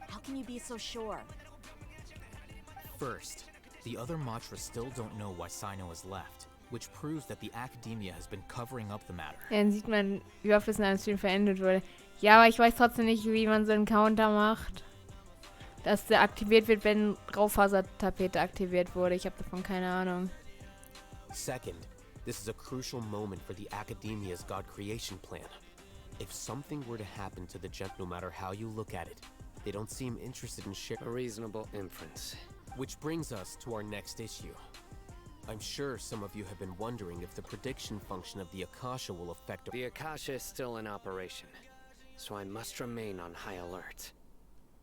How can you be so sure? First, the other Matra still don't know why Sino has left, which proves that the Academia has been covering up the matter. Ja, dann sieht man, wie oft es in einem Stream verändert wurde. Ja, aber ich weiß trotzdem nicht, wie man so einen Counter macht. Dass der aktiviert wird, wenn Raufasertapete aktiviert wurde. Ich habe davon keine Ahnung. Second, this is a crucial moment for the Academia's God creation plan. If something were to happen to the Gent, no matter how you look at it, they don't seem interested in sharing. A reasonable inference. Which brings us to our next issue. I'm sure some of you have been wondering if the prediction function of the Akasha will affect... The Akasha is still in operation, so I must remain on high alert.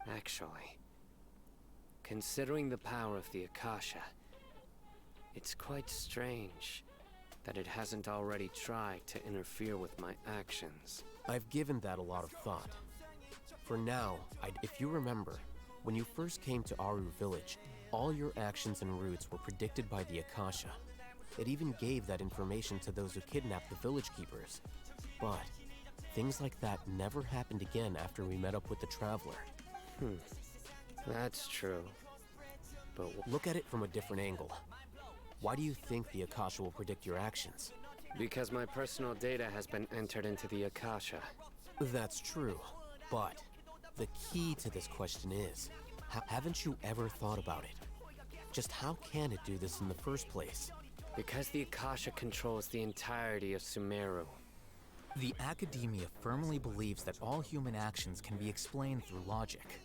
Actually, considering the power of the Akasha, it's quite strange that it hasn't already tried to interfere with my actions. I've given that a lot of thought. For now, if you remember, when you first came to Aru Village, all your actions and routes were predicted by the Akasha. It even gave that information to those who kidnapped the village keepers. But things like that never happened again after we met up with the Traveler. That's true. But look at it from a different angle. Why do you think the Akasha will predict your actions? Because my personal data has been entered into the Akasha. That's true, but the key to this question is, haven't you ever thought about it? Just how can it do this in the first place? Because the Akasha controls the entirety of Sumeru. The Academia firmly believes that all human actions can be explained through logic.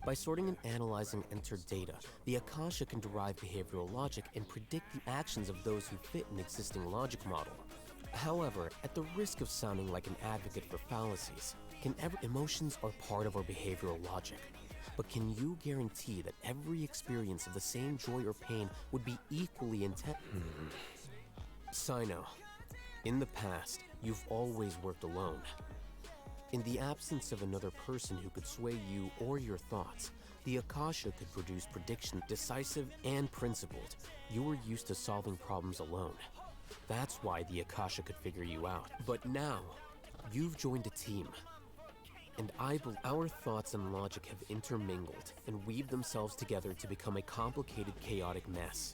By sorting and analyzing entered data, the Akasha can derive behavioral logic and predict the actions of those who fit an existing logic model. However, at the risk of sounding like an advocate for fallacies, emotions are part of our behavioral logic. But can you guarantee that every experience of the same joy or pain would be equally intense? Sino, in the past, you've always worked alone. In the absence of another person who could sway you or your thoughts, the Akasha could produce predictions decisive and principled. You were used to solving problems alone. That's why the Akasha could figure you out. But now, you've joined a team. And I believe our thoughts and logic have intermingled and weaved themselves together to become a complicated, chaotic mess.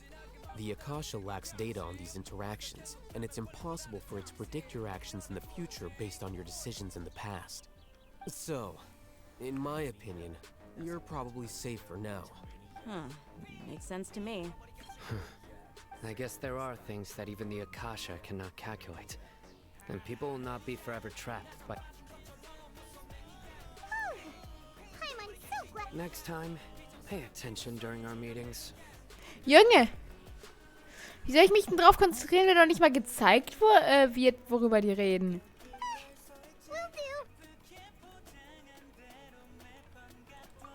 The Akasha lacks data on these interactions, and it's impossible for it to predict your actions in the future based on your decisions in the past. So, in my opinion, you're probably safe for now. Makes sense to me. I guess there are things that even the Akasha cannot calculate. And people will not be forever trapped by... Next time, pay attention during our meetings. Junge! Wie soll ich mich denn drauf konzentrieren, wenn noch nicht mal gezeigt wird, worüber die reden?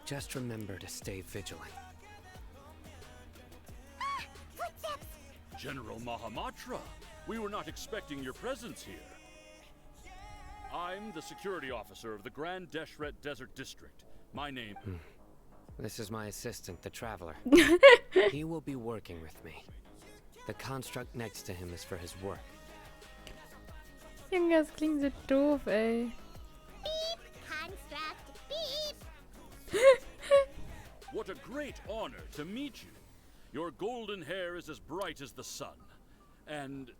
Just remember to stay vigilant. General Mahamatra, we were not expecting your presence here. I'm the security officer of the Grand Deshret Desert District. My name... This is my assistant, the Traveler. He will be working with me. The construct next to him is for his work. Junge, das klingt so doof, ey. Beep! Construct! Beep! What a great honor to meet you. Your golden hair is as bright as the sun. And,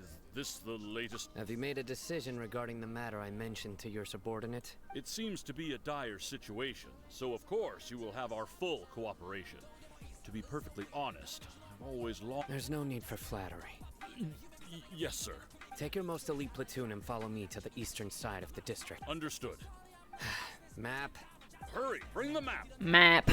is this the latest? Have you made a decision regarding the matter I mentioned to your subordinate? It seems to be a dire situation, so of course you will have our full cooperation. To be perfectly honest, I've always longed... There's no need for flattery. Yes, sir. Take your most elite platoon and follow me to the eastern side of the district. Understood. Map. Hurry, bring the map. Map.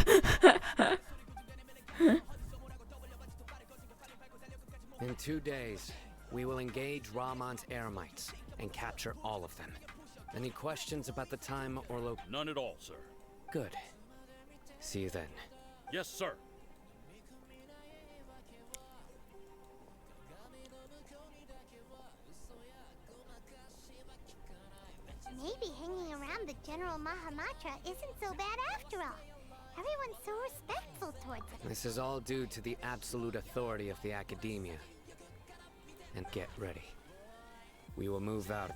In 2 days, we will engage Ramon's Eremites and capture all of them. Any questions about the time or location? None at all, sir. Good. See you then. Yes, sir. Maybe hanging around the General Mahamatra isn't so bad after all. Everyone's so respectful towards him. This is all due to the absolute authority of the Academia. And get ready. We will move out.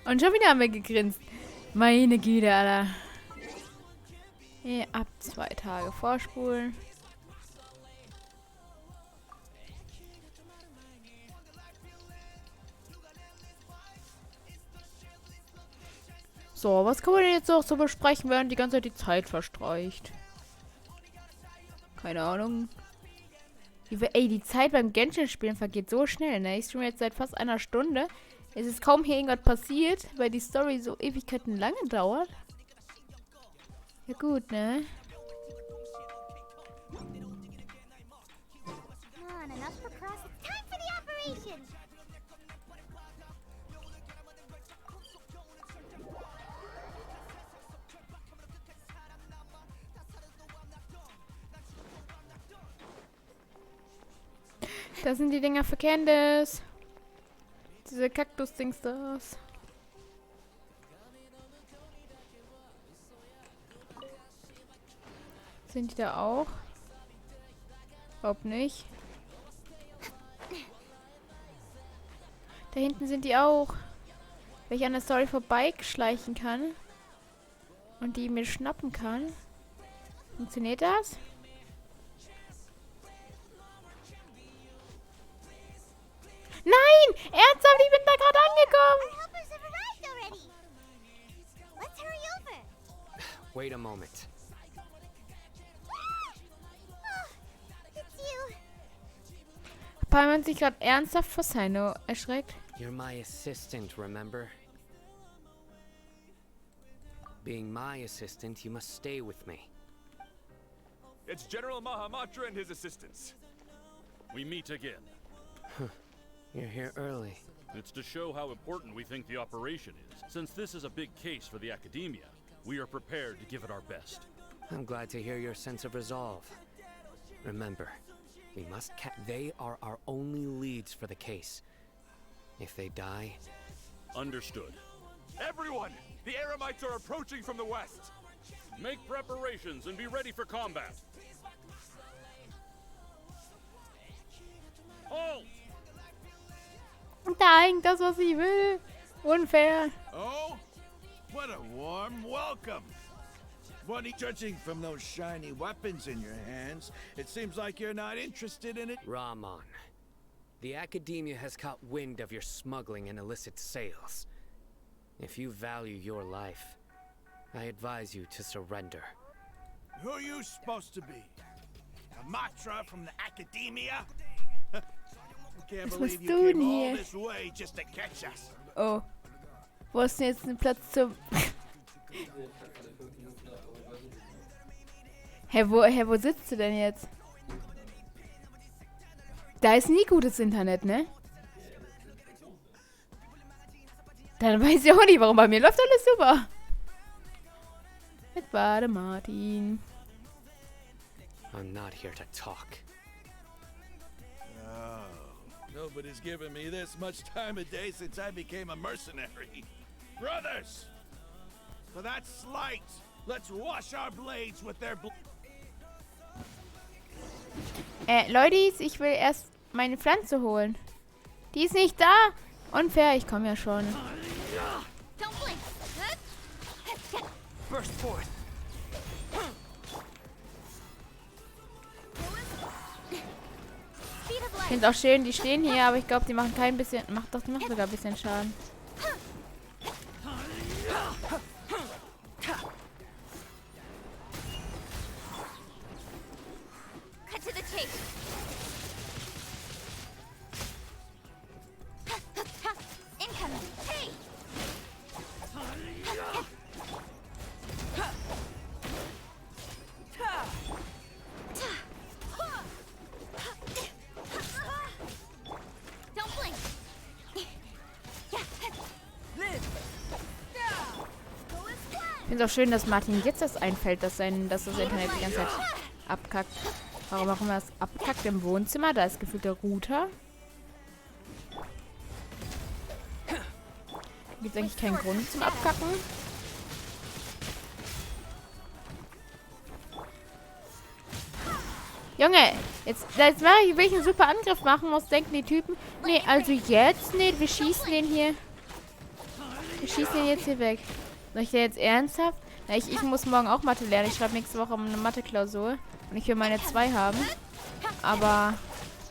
Und schon wieder haben wir gegrinst. Meine Güte, Alter. Ab 2 Tage vorspulen. So, was kann man denn jetzt noch so besprechen, während die ganze Zeit die Zeit verstreicht? Keine Ahnung. Ey, die Zeit beim Genshin-Spielen vergeht so schnell, ne? Ich streame jetzt seit fast 1 Stunde. Es ist kaum hier irgendwas passiert, weil die Story so Ewigkeiten lange dauert. Ja gut, ne? Come on, enough for class. It's time for the operation! Da sind die Dinger für Candice. Diese Kaktus-Dings-Stars. Sind die da auch? Glaub nicht. Da hinten sind die auch. Wenn ich an der Story vorbeischleichen kann und die mir schnappen kann. Funktioniert das? Nein! Ernsthaft, ich bin da gerade angekommen! Wait a moment. Paimon hat sich gerade ernsthaft vor Sino erschreckt. You're my assistant, remember? Being my assistant, you must stay with me. It's General Mahamatra and his assistants. We meet again. You're here early. It's to show how important we think the operation is. Since this is a big case for the Academia, we are prepared to give it our best. I'm glad to hear your sense of resolve. Remember, we must they are our only leads for the case. If they die... Understood. Everyone! The Eremites are approaching from the west! Make preparations and be ready for combat. Halt! Da hängt das, was ich will. Unfair. Oh? What a warm welcome. What, judging from those shiny weapons in your hands, it seems like you're not interested in it. Rahman, the Academia has caught wind of your smuggling and illicit sales. If you value your life, I advise you to surrender. Who are you supposed to be? A Matra from the Academia? I can't believe you came all this way just to catch us. Oh. Wo ist denn jetzt ein Platz zum... wo sitzt du denn jetzt? Da ist nie gutes Internet, ne? Dann weiß ich auch nicht, warum bei mir läuft alles super. Jetzt warte, Martin. I'm not here to talk. Oh, nobody's given me this much time of day since I became a mercenary. Brothers! For that slight, let's wash our blades with their blood. Leute, ich will erst meine Pflanze holen. Die ist nicht da. Unfair, ich komme ja schon. Ich finde es auch schön, die stehen hier, aber ich glaube, die machen kein bisschen... die machen sogar ein bisschen Schaden. Ich finde es auch schön, dass Martin jetzt das einfällt, dass das Internet die ganze Zeit abkackt. Warum auch immer es abkackt im Wohnzimmer? Da ist gefühlt der Router. Gibt es eigentlich keinen Grund zum Abkacken? Junge, jetzt will ich einen super Angriff machen, was denken die Typen? Nee, also jetzt nicht, wir schießen den hier. Wir schießen den jetzt hier weg. Soll ich denn jetzt ernsthaft? Na, ich muss morgen auch Mathe lernen. Ich schreibe nächste Woche eine Mathe-Klausur. Und ich will meine 2 haben. Aber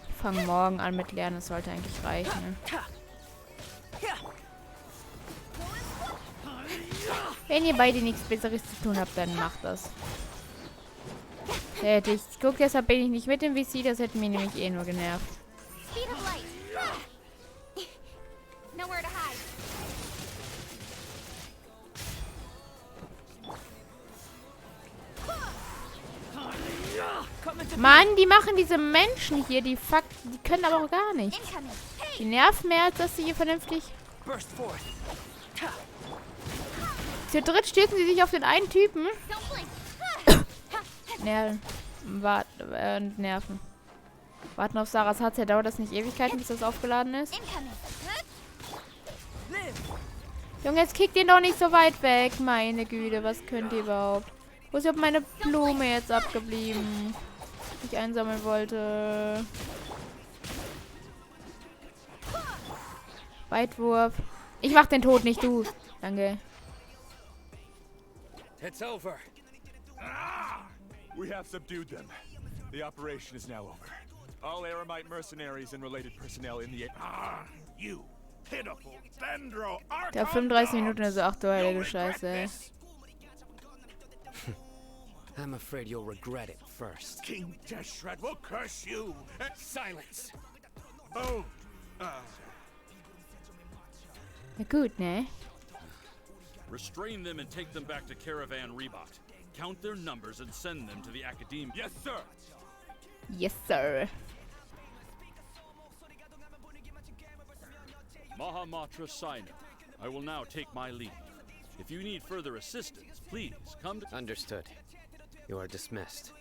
ich fange morgen an mit Lernen. Das sollte eigentlich reichen. Ne? Wenn ihr beide nichts Besseres zu tun habt, dann macht das. Hätte ich geguckt, deshalb bin ich nicht mit dem VC. Das hätte mich nämlich eh nur genervt. Mann, die machen diese Menschen hier, die können aber auch gar nicht. Die nerven mehr, als dass sie hier vernünftig... Zu dritt stürzen sie sich auf den einen Typen. Nerven. Warten auf Sarahs HC, dauert das nicht Ewigkeiten, bis das aufgeladen ist? Junge, jetzt kickt ihn doch nicht so weit weg. Meine Güte, was könnt ihr überhaupt? Wo ist überhaupt meine Blume jetzt abgeblieben, die ich einsammeln wollte? Weitwurf. Ich mach den Tod, nicht du. Danke. It's over. We have subdued them. The operation is now over. All Aramite mercenaries and related personnel in the... You pitiful dendro. Der hat 35 Minuten, also ach du heilige Scheiße. I'm afraid you'll regret it first. King Deshred will curse you. Silence. Oh. Na gut, ne? Restrain them and take them back to Caravan Rebot. Count their numbers and send them to the Academe. Yes, sir. Yes, sir. Mahamatra Sino, I will now take my leave. If you need further assistance, please come to... Understood. You are dismissed.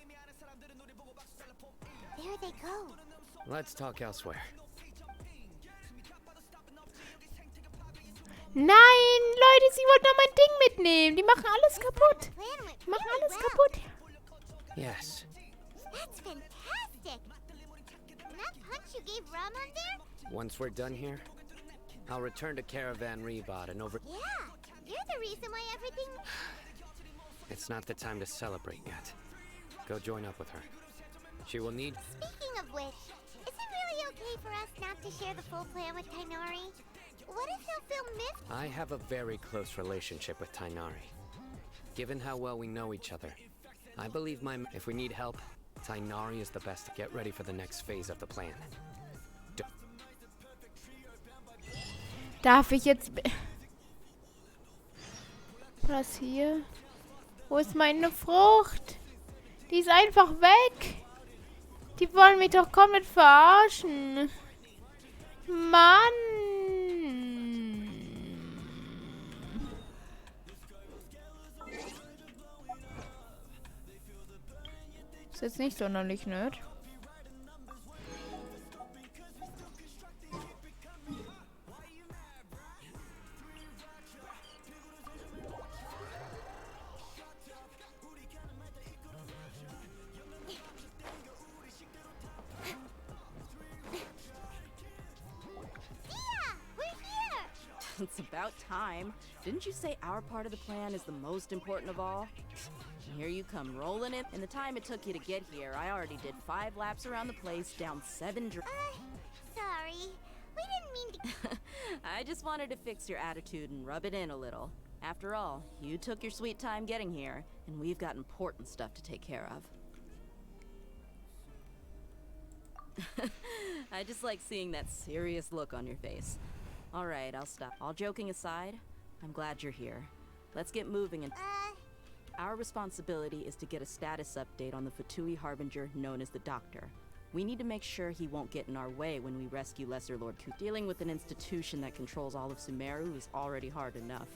There they go. Let's talk elsewhere. Nein, Leute, sie wollten noch mein Ding mitnehmen. Die machen alles kaputt. Die machen alles kaputt. Yes. That's fantastic. And that punch you gave Ramon there? Once we're done here, I'll return to Caravan Rebot and over... Yeah, you're the reason why everything... It's not the time to celebrate yet. Go join up with her. She will need... Speaking of which, is it really okay for us not to share the full plan with Tainari? What if he'll feel missed? I have a very close relationship with Tainari. Given how well we know each other, I believe if we need help, Tainari is the best to get ready for the next phase of the plan. Darf ich jetzt... Was hier? Wo ist meine Frucht? Die ist einfach weg. Die wollen mich doch komplett verarschen. Mann. Ist jetzt nicht sonderlich nett. It's about time. Didn't you say our part of the plan is the most important of all? And here you come rolling in. In the time it took you to get here, I already did 5 laps around the place, down 7 Sorry. We didn't mean to... I just wanted to fix your attitude and rub it in a little. After all, you took your sweet time getting here, and we've got important stuff to take care of. I just like seeing that serious look on your face. Alright, I'll stop. All joking aside, I'm glad you're here. Let's get moving and... Our responsibility is to get a status update on the Fatui Harbinger known as the Doctor. We need to make sure he won't get in our way when we rescue Lesser Lord Ku. Dealing with an institution that controls all of Sumeru is already hard enough.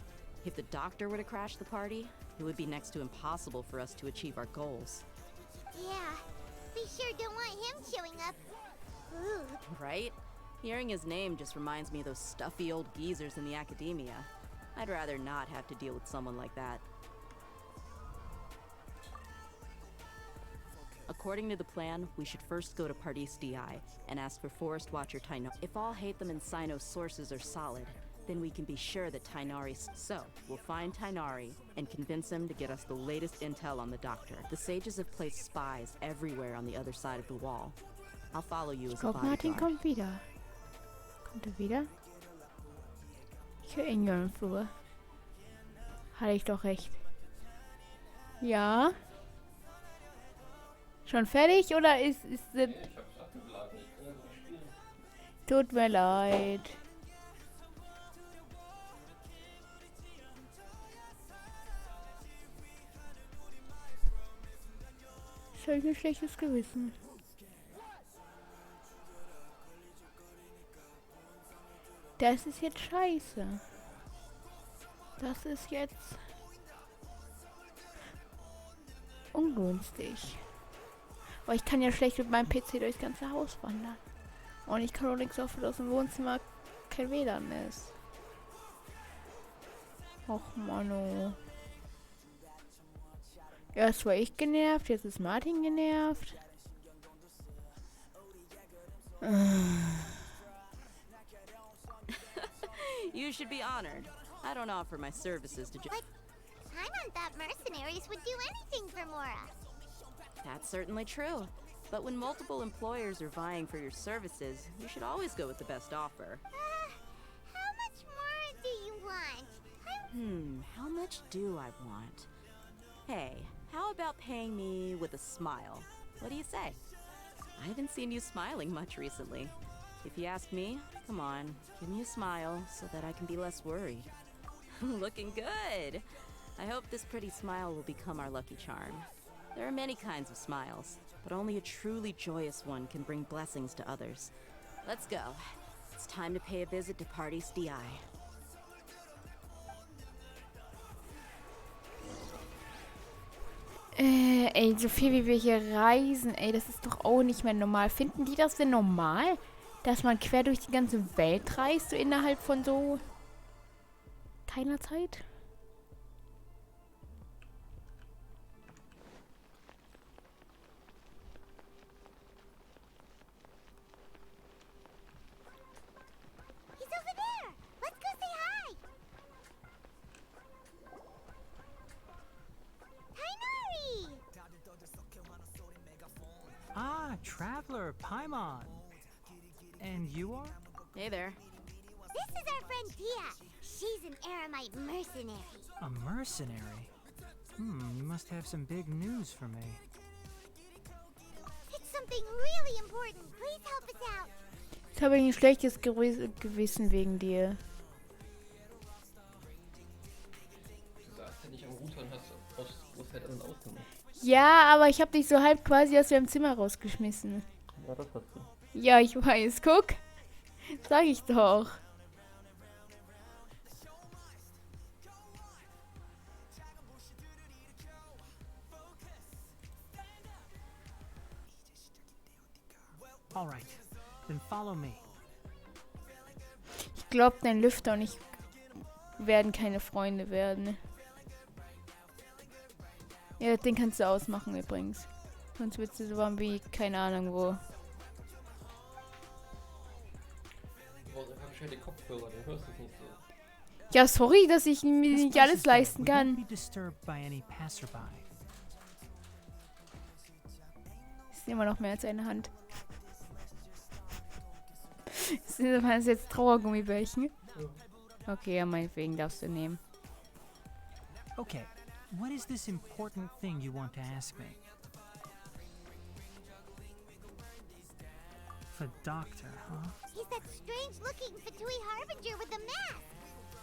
If the Doctor were to crash the party, it would be next to impossible for us to achieve our goals. Yeah, we sure don't want him showing up. Ooh. Right? Hearing his name just reminds me of those stuffy old geezers in the Academia. I'd rather not have to deal with someone like that. According to the plan, we should first go to Pardis DI and ask for Forest Watcher Tainari. If all Hatham and Sino's sources are solid, then we can be sure that Tainari's... So, we'll find Tainari and convince him to get us the latest intel on the Doctor. The sages have placed spies everywhere on the other side of the wall. I'll follow you as a bodyguard. Martin kommt wieder. Kommt er wieder? Ich höre Engel im Flur. Hatte ich doch recht. Ja. Schon fertig oder ist es... Tut mir leid. Ich habe ein schlechtes Gewissen. Das ist jetzt scheiße. Das ist jetzt ungünstig. Aber ich kann ja schlecht mit meinem PC durchs ganze Haus wandern. Und ich kann auch nichts auf, dass im Wohnzimmer kein WLAN ist. Och, Mano. Erst war ich genervt, jetzt ist Martin genervt. You should be honored. I don't offer my services to But Paimon thought mercenaries would do anything for Mora. That's certainly true. But when multiple employers are vying for your services, you should always go with the best offer. How much more do you want? How much do I want? Hey, how about paying me with a smile? What do you say? I haven't seen you smiling much recently. If you ask me, come on, give me a smile so that I can be less worried. Looking good! I hope this pretty smile will become our lucky charm. There are many kinds of smiles, but only a truly joyous one can bring blessings to others. Let's go. It's time to pay a visit to Party's DI. Ey, so viel wie wir hier reisen, ey, das ist doch auch nicht mehr normal. Finden die das denn normal? Dass man quer durch die ganze Welt reist, so innerhalb von so keiner Zeit? He's over there. Let's go say hi. Hi, Nari. Ah, Traveler, Paimon. And you are? Hey there. This is our friend Tia. She's an Aramite mercenary. A mercenary? You must have some big news for me. It's something really important. Please help us out. Ich habe ein schlechtes Gewissen wegen dir. Du sagst ja nicht am Router und hast aus Großteil dann ausgemacht. Ja, aber ich habe dich so halb quasi aus deinem Zimmer rausgeschmissen. Ja, das hast du. Ja, ich weiß. Guck. Sag ich doch. All right, then follow me. Ich glaube, dein Lüfter und ich werden keine Freunde werden. Ja, den kannst du ausmachen übrigens. Sonst wird du so warm wie keine Ahnung wo. Du brauchst einfach gescheite Kopfhörer, dann hörst du es nicht so. Ja, sorry, dass ich mir nicht alles leisten kann. Ist immer noch mehr als eine Hand. Sind das jetzt Trauergummibärchen? Okay, ja, meinetwegen darfst du nehmen. Okay, what is this important thing you want to ask me? The doctor, huh? He's that strange-looking Fatui Harbinger with a mask.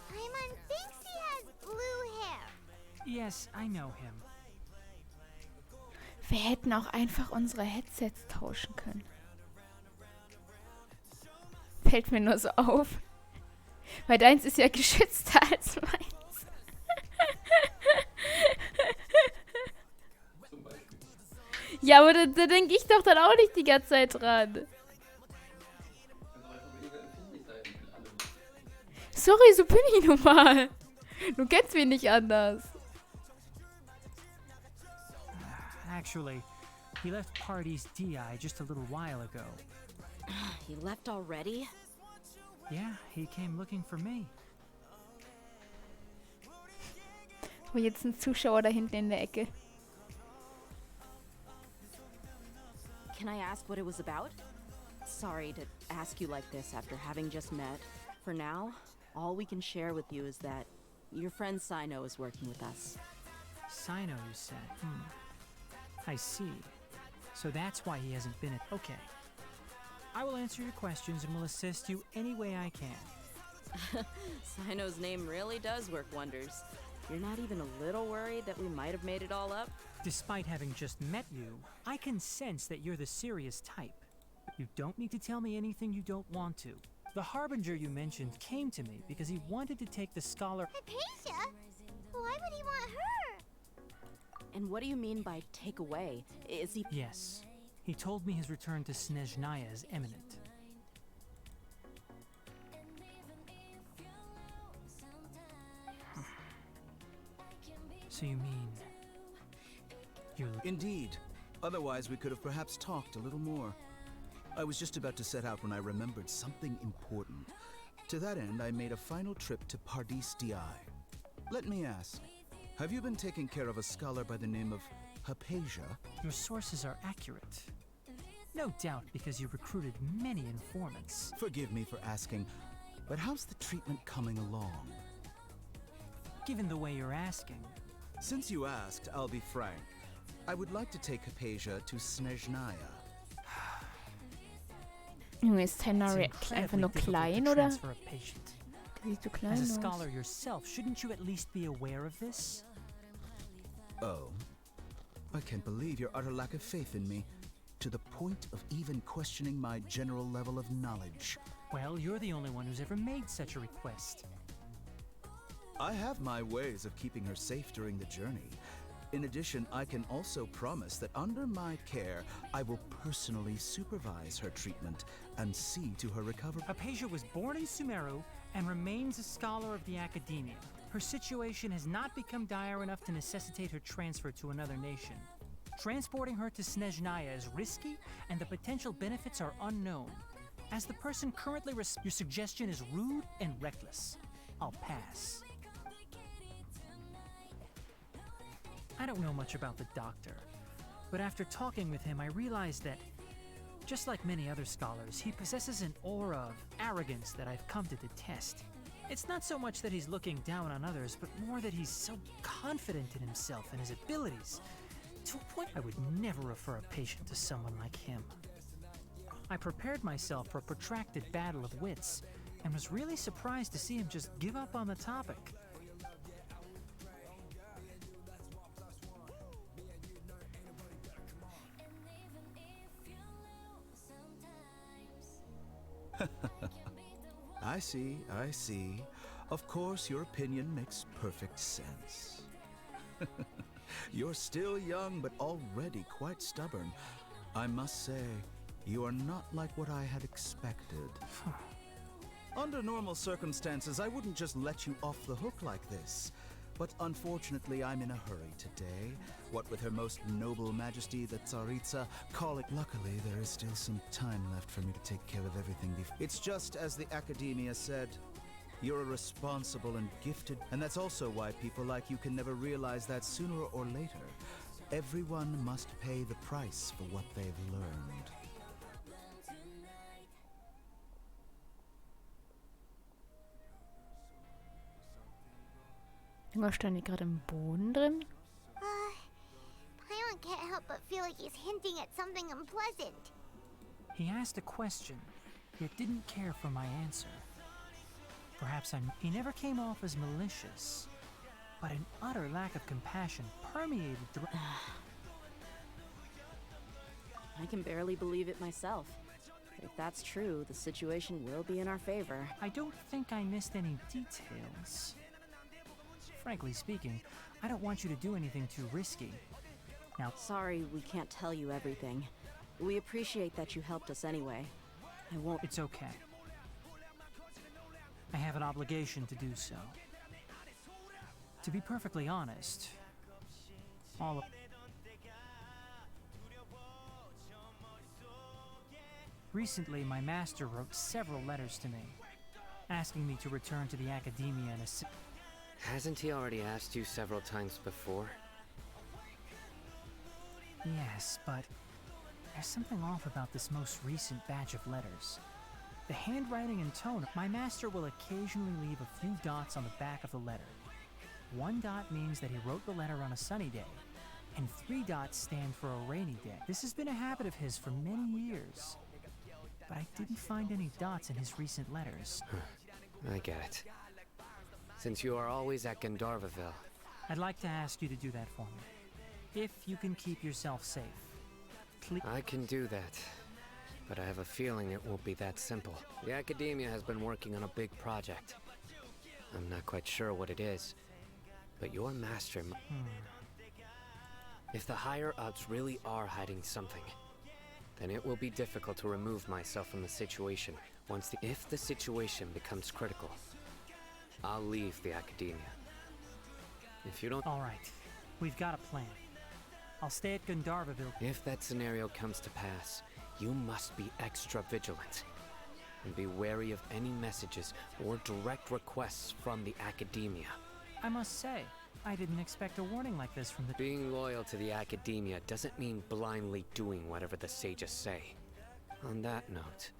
Paimon thinks he has blue hair. Yes, I know him. Wir hätten auch einfach unsere Headsets tauschen können. Fällt mir nur so auf. Weil deins ist ja geschützter als meins. Ja, aber da denke ich doch dann auch nicht die ganze Zeit dran. Sorry, so bin ich nun mal. Du kennst mich nicht anders. Actually, he left Party's DI just a little while ago. He left already? Yeah, he came looking for me. Oh, jetzt ein Zuschauer da hinten in der Ecke. Can I ask what it was about? Sorry to ask you like this after having just met. For now, all we can share with you is that your friend Sino is working with us. Sino, you said? I see. So that's why he hasn't been at... Okay. I will answer your questions and will assist you any way I can. Sino's name really does work wonders. You're not even a little worried that we might have made it all up? Despite having just met you, I can sense that you're the serious type. You don't need to tell me anything you don't want to. The Harbinger you mentioned came to me because he wanted to take the scholar... Hypatia? Why would he want her? And what do you mean by take away? Is he... Yes. He told me his return to Snezhnaya is imminent. So you mean... you're... Indeed. Otherwise, we could have perhaps talked a little more. I was just about to set out when I remembered something important. To that end, I made a final trip to Pardis Di. Let me ask, have you been taking care of a scholar by the name of Hypatia? Your sources are accurate. No doubt because you recruited many informants. Forgive me for asking, but how's the treatment coming along? Given the way you're asking... Since you asked, I'll be frank. I would like to take Hypatia to Snezhnaya. Junge, ist Tenari einfach nur klein, oder? Sieht so klein As a aus. scholar yourself, shouldn't you at least be aware of this? Oh. I can't believe your utter lack of faith in me, to the point of even questioning my general level of knowledge. Well, you're the only one who's ever made such a request. I have my ways of keeping her safe during the journey. In addition, I can also promise that under my care, I will personally supervise her treatment and see to her recovery. Hypatia was born in Sumeru and remains a scholar of the Academia. Her situation has not become dire enough to necessitate her transfer to another nation. Transporting her to Snezhnaya is risky, and the potential benefits are unknown. As the person currently your suggestion is rude and reckless. I'll pass. I don't know much about the doctor, but after talking with him, I realized that, just like many other scholars, he possesses an aura of arrogance that I've come to detest. It's not so much that he's looking down on others, but more that he's so confident in himself and his abilities, to a point I would never refer a patient to someone like him. I prepared myself for a protracted battle of wits, and was really surprised to see him just give up on the topic. I see. Of course, your opinion makes perfect sense. You're still young, but already quite stubborn. I must say, you are not like what I had expected. Under normal circumstances, I wouldn't just let you off the hook like this. But unfortunately, I'm in a hurry today. What with Her Most Noble Majesty, the Tsaritsa, calling. Luckily, there is still some time left for me to take care of everything before. It's just as the Academia said. You're a responsible and gifted, and that's also why people like you can never realize that sooner or later, everyone must pay the price for what they've learned. Irgendwas stand hier gerade im Boden drin. Paimon can't help but feel like he's hinting at something unpleasant. He asked a question, yet didn't care for my answer. Perhaps he never came off as malicious, but an utter lack of compassion permeated through. I can barely believe it myself. But if that's true, the situation will be in our favor. I don't think I missed any details. Frankly speaking, I don't want you to do anything too risky. Now, sorry we can't tell you everything. We appreciate that you helped us anyway. I won't. It's okay. I have an obligation to do so. To be perfectly honest, recently, my master wrote several letters to me, asking me to return to the Academia and assist. Hasn't he already asked you several times before? Yes, but there's something off about this most recent batch of letters. The handwriting and tone. My master will occasionally leave a few dots on the back of the letter. One dot means that he wrote the letter on a sunny day, and 3 dots stand for a rainy day. This has been a habit of his for many years, but I didn't find any dots in his recent letters. I get it. Since you are always at Gandharvaville, I'd like to ask you to do that for me, if you can keep yourself safe. I can do that, but I have a feeling it won't be that simple. The Academia has been working on a big project. I'm not quite sure what it is, but your master... If the higher-ups really are hiding something, then it will be difficult to remove myself from the situation. If the situation becomes critical, I'll leave the academia. If you don't... Alright, we've got a plan. I'll stay at Gandharvaville. If that scenario comes to pass, you must be extra vigilant. And be wary of any messages or direct requests from the academia. I must say, I didn't expect a warning like this from the... Being loyal to the academia doesn't mean blindly doing whatever the sages say. On that note,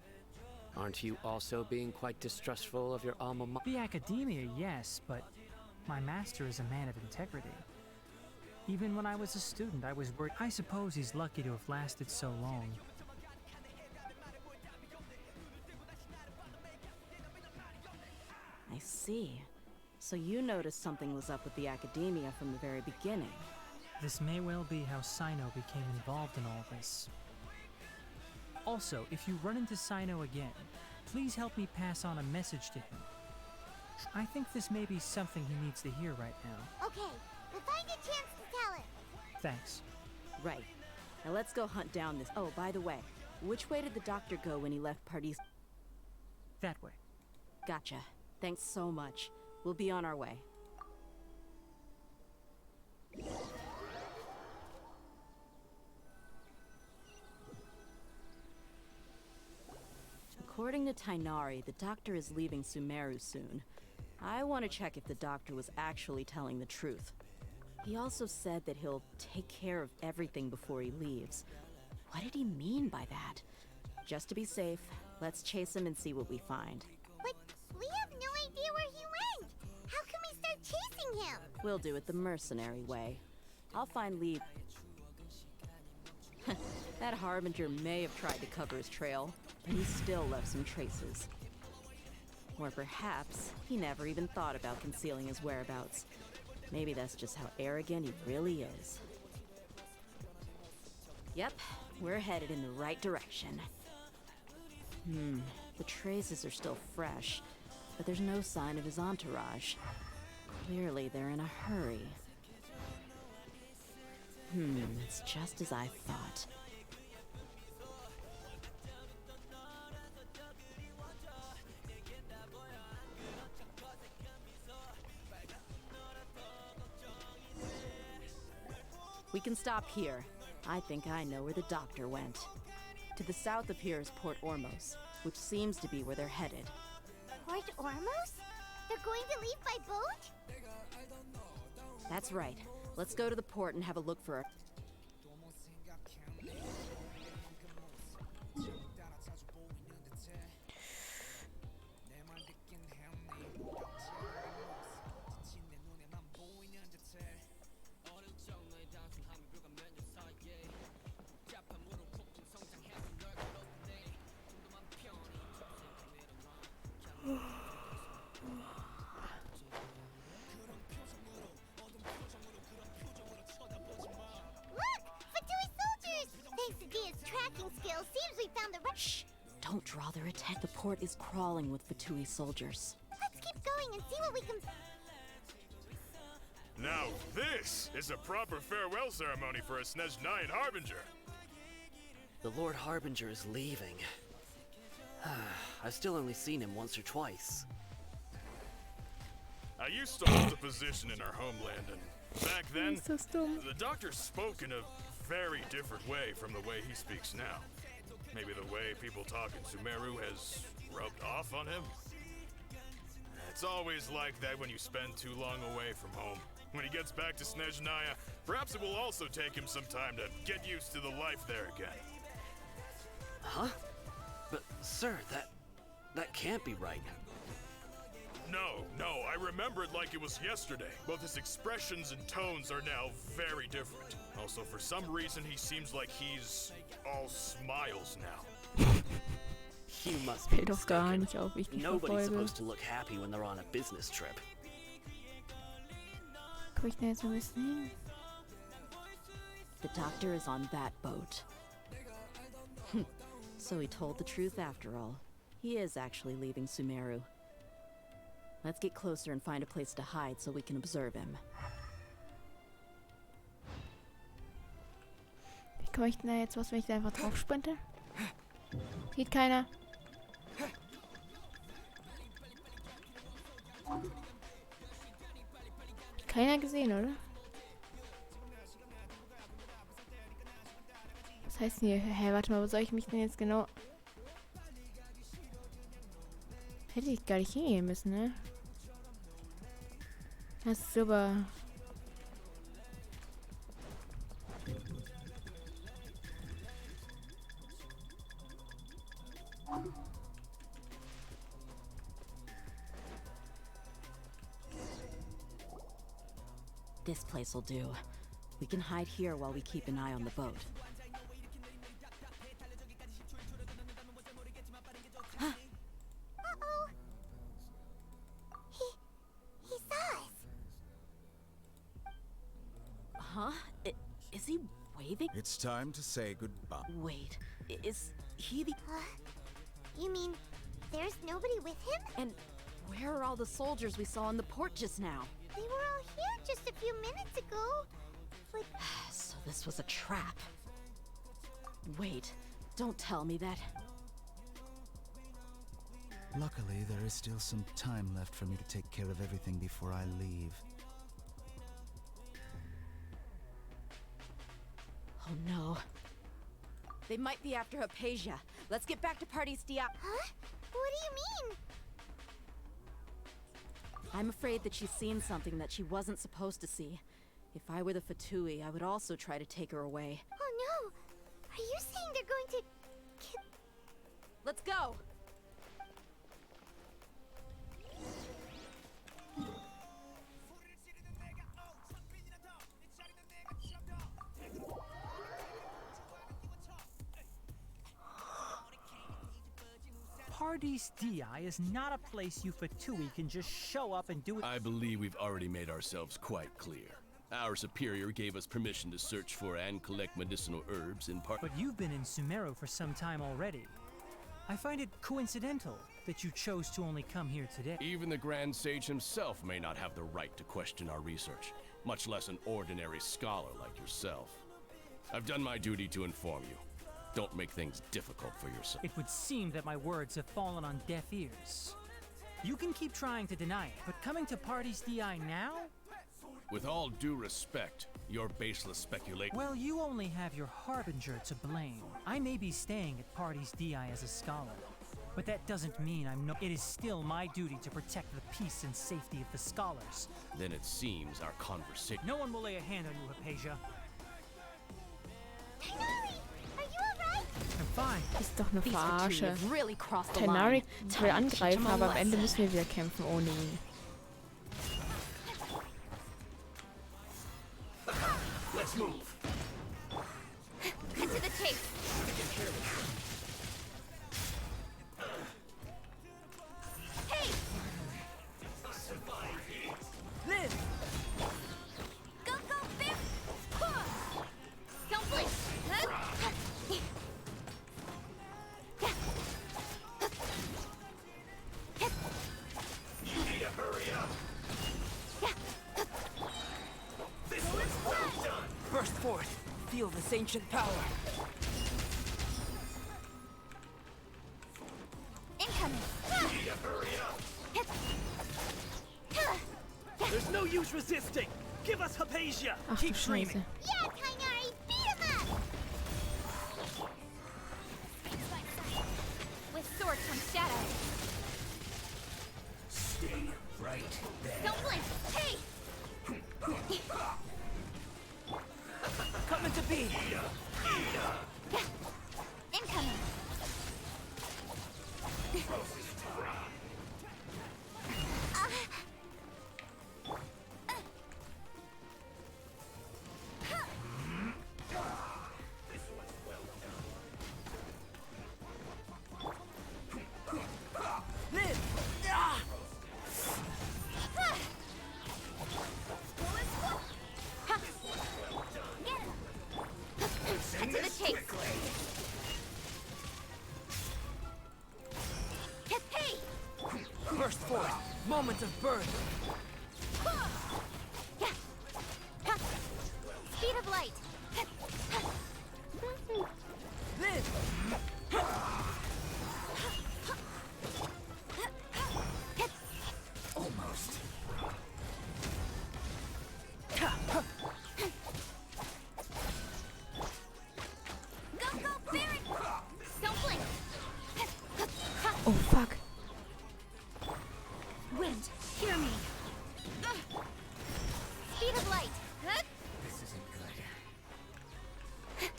aren't you also being quite distrustful of your alma mater? The academia, yes, but my master is a man of integrity. Even when I was a student, I was worried. I suppose he's lucky to have lasted so long. I see. So you noticed something was up with the academia from the very beginning. This may well be how Sino became involved in all this. Also, if you run into Sino again, please help me pass on a message to him. I think this may be something he needs to hear right now. Okay, we'll find a chance to tell him. Thanks. Right. Now let's go hunt down this... Oh, by the way, which way did the doctor go when he left Pardis? That way. Gotcha. Thanks so much. We'll be on our way. According to Tainari, the doctor is leaving Sumeru soon. I want to check if the doctor was actually telling the truth. He also said that he'll take care of everything before he leaves. What did he mean by that? Just to be safe, let's chase him and see what we find. But we have no idea where he went! How can we start chasing him? We'll do it the mercenary way. I'll find Lee. That Harbinger may have tried to cover his trail, but he still left some traces. Or perhaps he never even thought about concealing his whereabouts. Maybe that's just how arrogant he really is. Yep, we're headed in the right direction. The traces are still fresh, but there's no sign of his entourage. Clearly they're in a hurry. It's just as I thought. We can stop here. I think I know where the doctor went. To the south of here is Port Ormos, which seems to be where they're headed. Port Ormos? They're going to leave by boat? That's right. Let's go to the port and have a look for her. Don't draw their attention. The port is crawling with Fatui soldiers. Let's keep going and see what we can... Now this is a proper farewell ceremony for a Snezhnayan Harbinger. The Lord Harbinger is leaving. I've still only seen him once or twice. I used to hold a position in our homeland, and back then, the doctor spoke in a very different way from the way he speaks now. Maybe the way people talk in Sumeru has rubbed off on him? It's always like that when you spend too long away from home. When he gets back to Snezhnaya, perhaps it will also take him some time to get used to the life there again. Huh? But, sir, that can't be right. No, I remember it like it was yesterday. Both his expressions and tones are now very different. Also, for some reason, he seems like he's all smiles now. You must be Fällt doch gar nicht auf, wie ich die Nobody's verfolge. supposed to look happy when they're on a business trip. Guck ich denn jetzt ein bisschen hin? The doctor is on that boat. So he told the truth after all. He is actually leaving Sumeru. Let's get closer and find a place to hide so we can observe him. Wie komme ich denn da jetzt was, wenn ich da einfach drauf sprinte? Sieht keiner. Keiner gesehen, oder? Was heißt denn hier? Hä, warte mal, wo soll ich mich denn jetzt genau... Hätte ich gar nicht hingehen müssen, ne? Das ist super. This place will do. We can hide here while we keep an eye on the boat. Uh-oh. He saw us. Huh? Is he waving? It's time to say goodbye. Wait, is he the... You mean there's nobody with him? And where are all the soldiers we saw in the port just now? They were all here just a few minutes ago. But... So this was a trap. Wait, don't tell me that... Luckily, there is still some time left for me to take care of everything before I leave. Oh no. They might be after Hypatia. Let's get back to Party's Dia. Huh? What do you mean? I'm afraid that she's seen something that she wasn't supposed to see. If I were the Fatui, I would also try to take her away. Oh no! Are you saying they're going to... Let's go! Pardes Di is not a place you Fatui can just show up and do it. I believe we've already made ourselves quite clear. Our superior gave us permission to search for and collect medicinal herbs in part. But you've been in Sumeru for some time already. I find it coincidental that you chose to only come here today. Even the Grand Sage himself may not have the right to question our research, much less an ordinary scholar like yourself. I've done my duty to inform you. Don't make things difficult for yourself. It would seem that my words have fallen on deaf ears. You can keep trying to deny it, but coming to Pardes Di now? With all due respect, your baseless speculation... Well, you only have your Harbinger to blame. I may be staying at Pardes Di as a scholar, but that doesn't mean I'm no... It is still my duty to protect the peace and safety of the scholars. Then it seems our conversation... No one will lay a hand on you, Hypatia. I'm fine. Ist doch eine Verarsche. Really crossed the Tenari line. will angreifen, aber am Ende müssen wir wieder kämpfen ohne ihn. Let's move. Cut to the chase. Hey! Liz! Go, go, Biff! Don't blink! You need to hurry up. This one's well done. Burst forth. Feel this ancient power. Incoming! You need to hurry up. There's no use resisting. Give us Hypatia. Ach Keep du dreaming. Scheiße. Yeah, Tainari! Beat him up! With sword comes shadow. Stay right there. Don't blink! Hey! Coming to be. Incoming! Liz! Ah! Cut to the chase! Hey! Burst forth. Moment of birth. Speed of light! Oh, fuck. Wind, hear me. Speed of light. Huh? This isn't good.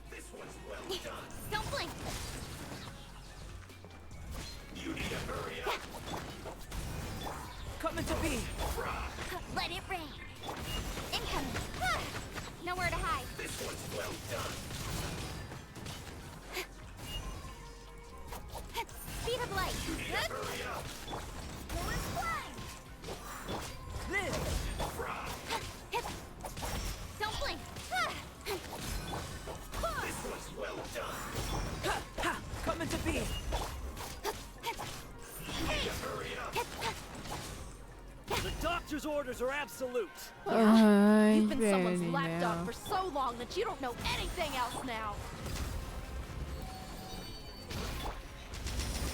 This one's well done. Don't blink. You need to hurry up. Coming to be. Let it rain. Incoming. Nowhere to hide. This one's well done. Speed of light. You need to hurry up. Going flying. This. Don't blink. This one's well done. Coming to be. You need to hurry up. The doctor's orders are absolute. You've been someone's ready lapdog now. for so long that you don't know anything else now.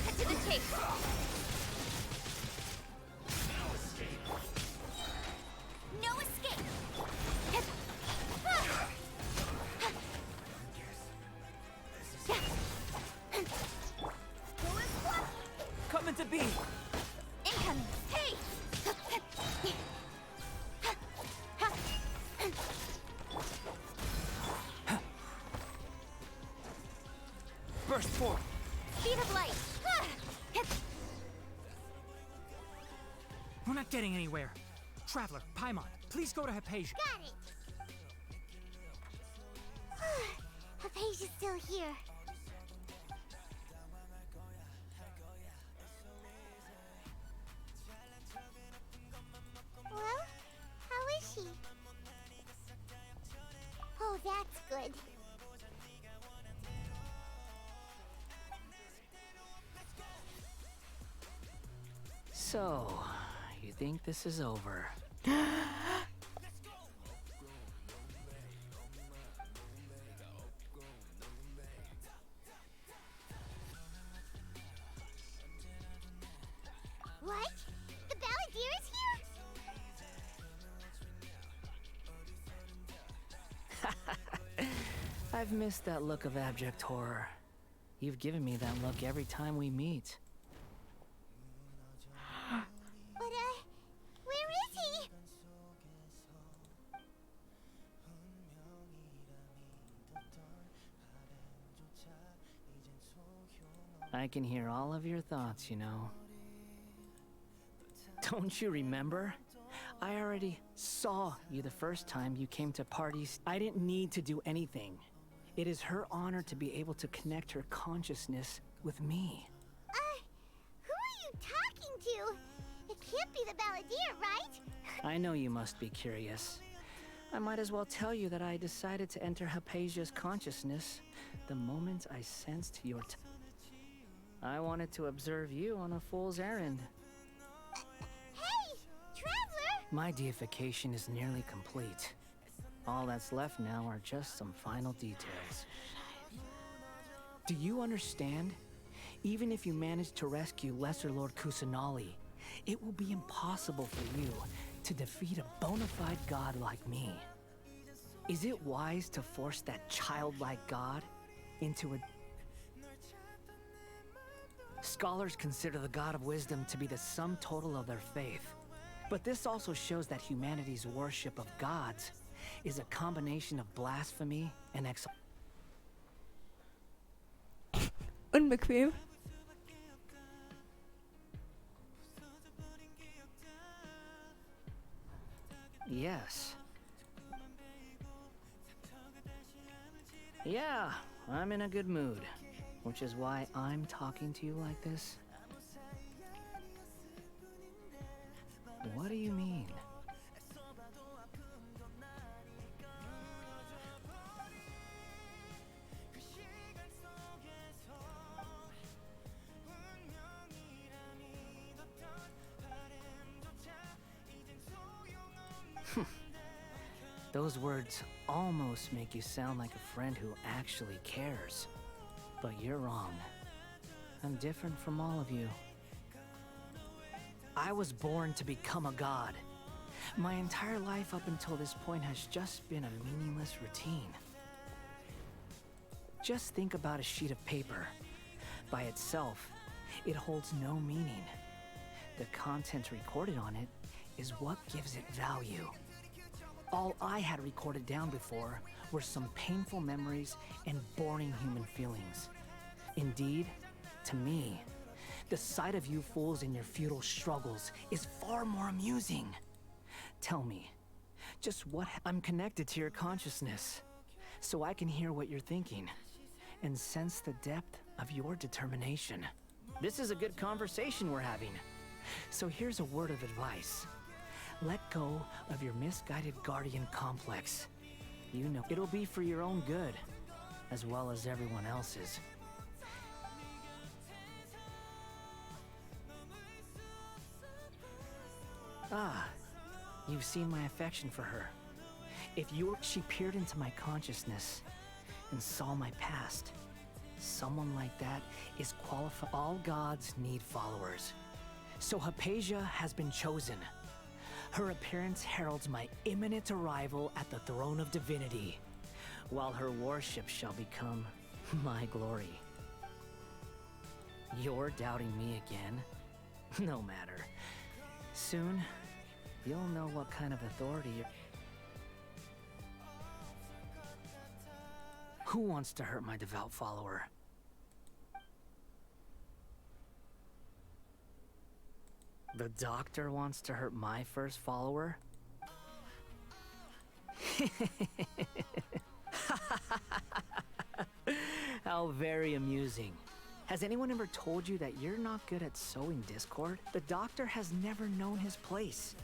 Cut to the chase. No escape. Coming to be. Incoming. Hey. Burst forth. Speed of light. We're not getting anywhere. Traveler, Paimon, please go to Hypatia. Got it. Hypatia's still here. Well, how is she? Oh, that's good. So, you think this is over? What? The Balladeer is here? I've missed that look of abject horror. You've given me that look every time we meet. But, where is he? I can hear all of your thoughts, you know. Don't you remember? I already saw you the first time you came to parties. I didn't need to do anything. It is her honor to be able to connect her consciousness with me. Who are you talking to? It can't be the Balladeer, right? I know you must be curious. I might as well tell you that I decided to enter Hypatia's consciousness the moment I sensed your I wanted to observe you on a fool's errand. Hey, Traveler! My deification is nearly complete. All that's left now are just some final details. Do you understand? Even if you manage to rescue Lesser Lord Kusanali, it will be impossible for you to defeat a bona fide god like me. Is it wise to force that childlike god into a... Scholars consider the god of wisdom to be the sum total of their faith. But this also shows that humanity's worship of gods is a combination of blasphemy and Unbequem. Yes. Yeah, I'm in a good mood, which is why I'm talking to you like this. What do you mean? Those words almost make you sound like a friend who actually cares. But you're wrong. I'm different from all of you. I was born to become a god. My entire life up until this point has just been a meaningless routine. Just think about a sheet of paper. By itself, it holds no meaning. The content recorded on it is what gives it value. All I had recorded down before were some painful memories and boring human feelings. Indeed, to me, the sight of you fools in your futile struggles is far more amusing. Tell me, just what I'm connected to your consciousness, so I can hear what you're thinking and sense the depth of your determination. This is a good conversation we're having. So here's a word of advice. Let go of your misguided guardian complex. You know, it'll be for your own good, as well as everyone else's. Ah, you've seen my affection for her. She peered into my consciousness and saw my past. Someone like that is qualified. All gods need followers. So Hypatia has been chosen. Her appearance heralds my imminent arrival at the throne of divinity, while her worship shall become my glory. You're doubting me again? No matter. Soon, you'll know what kind of authority you're... Who wants to hurt my devout follower? The doctor wants to hurt my first follower? How very amusing. Has anyone ever told you that you're not good at sowing discord? The doctor has never known his place.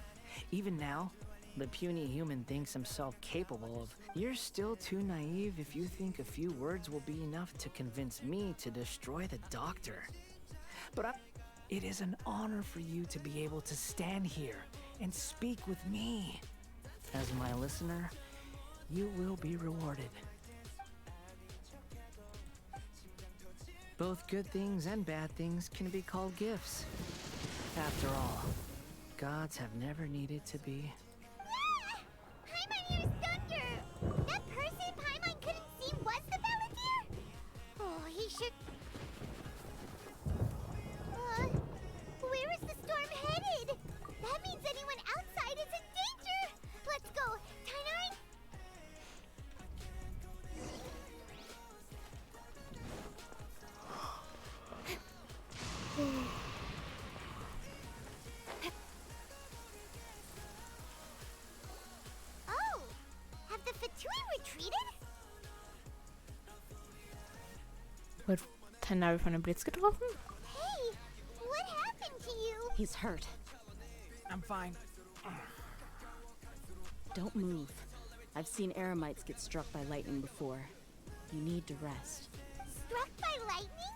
Even now, the puny human thinks himself capable of... You're still too naive if you think a few words will be enough to convince me to destroy the doctor. But it is an honor for you to be able to stand here and speak with me. As my listener, you will be rewarded. Both good things and bad things can be called gifts. After all, gods have never needed to be. Paimon, here's Thunder! That person Paimon couldn't see was the Balladeer? Oh, he should... where is the storm headed? That means anyone outside is in danger! Let's go! Tainai? Oh! Have the Fatui retreated? Wird Tanari von dem Blitz getroffen? Hey! What happened to you? He's hurt. I'm fine. Don't move. I've seen Eremites get struck by lightning before. You need to rest. Struck by lightning?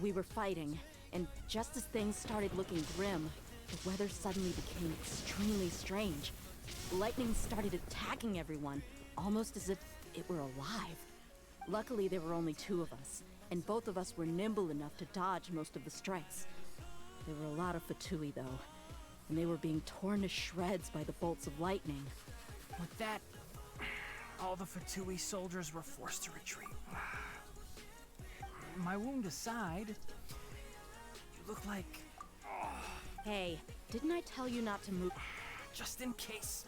We were fighting, and just as things started looking grim, the weather suddenly became extremely strange. Lightning started attacking everyone, almost as if it were alive. Luckily, there were only two of us, and both of us were nimble enough to dodge most of the strikes. There were a lot of Fatui, though, and they were being torn to shreds by the bolts of lightning. With that, all the Fatui soldiers were forced to retreat. My wound aside, you look like... Hey, didn't I tell you not to move? Just in case.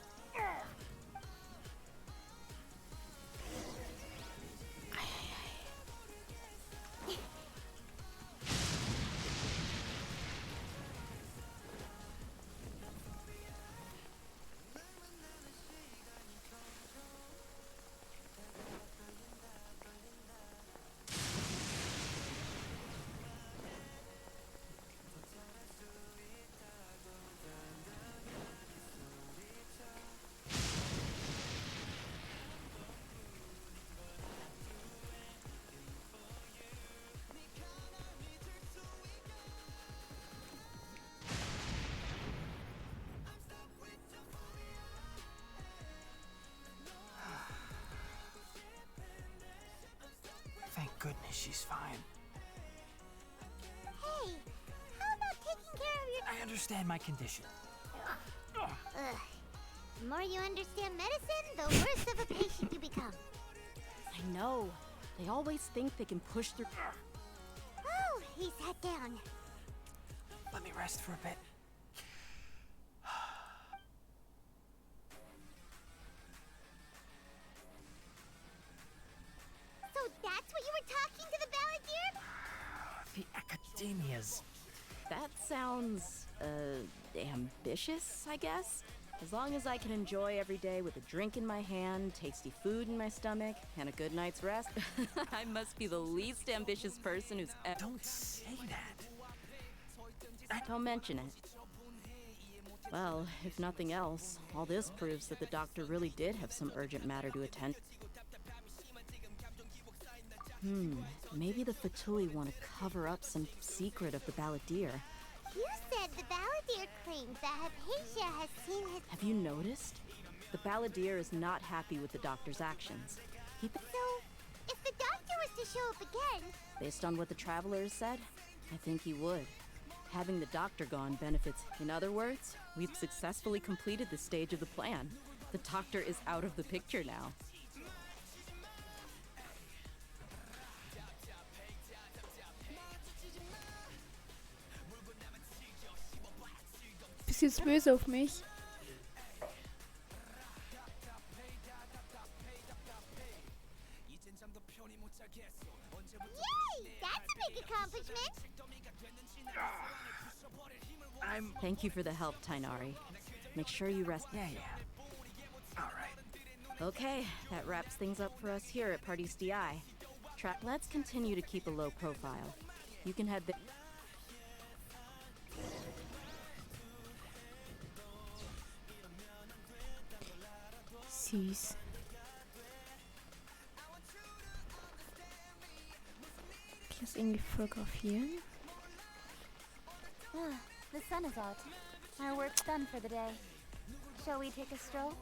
Thank goodness she's fine. Hey, how about taking care of your... I understand my condition. Ugh. The more you understand medicine, the worse of a patient you become. I know. They always think they can push through. Oh, he sat down. Let me rest for a bit. So that's what you were talking to the balladeer? The academias. That sounds, ambitious, I guess? As long as I can enjoy every day with a drink in my hand, tasty food in my stomach, and a good night's rest, I must be the least ambitious person who's ever. Don't say that. Don't mention it. Well, if nothing else, all this proves that the doctor really did have some urgent matter to attend. Maybe the Fatui want to cover up some secret of the balladeer. You said the balladeer claims that Hypatia has seen his... Have you noticed? The balladeer is not happy with the doctor's actions. So, if the doctor was to show up again... Based on what the traveler has said, I think he would. Having the doctor gone benefits. In other words, we've successfully completed this stage of the plan. The doctor is out of the picture now. Bist jetzt böse auf mich? Yay! That's a big accomplishment! Thank you for the help, Tainari. Make sure you rest. Yeah. Alright. Okay, that wraps things up for us here at Parties DI. Let's continue to keep a low profile. You can head the... Süß. Ich lass irgendwie fotografieren. The sun is out. Our work's done for the day. Shall we take a stroll?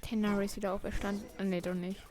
Tainari ist wieder auferstanden. Ne, doch nicht.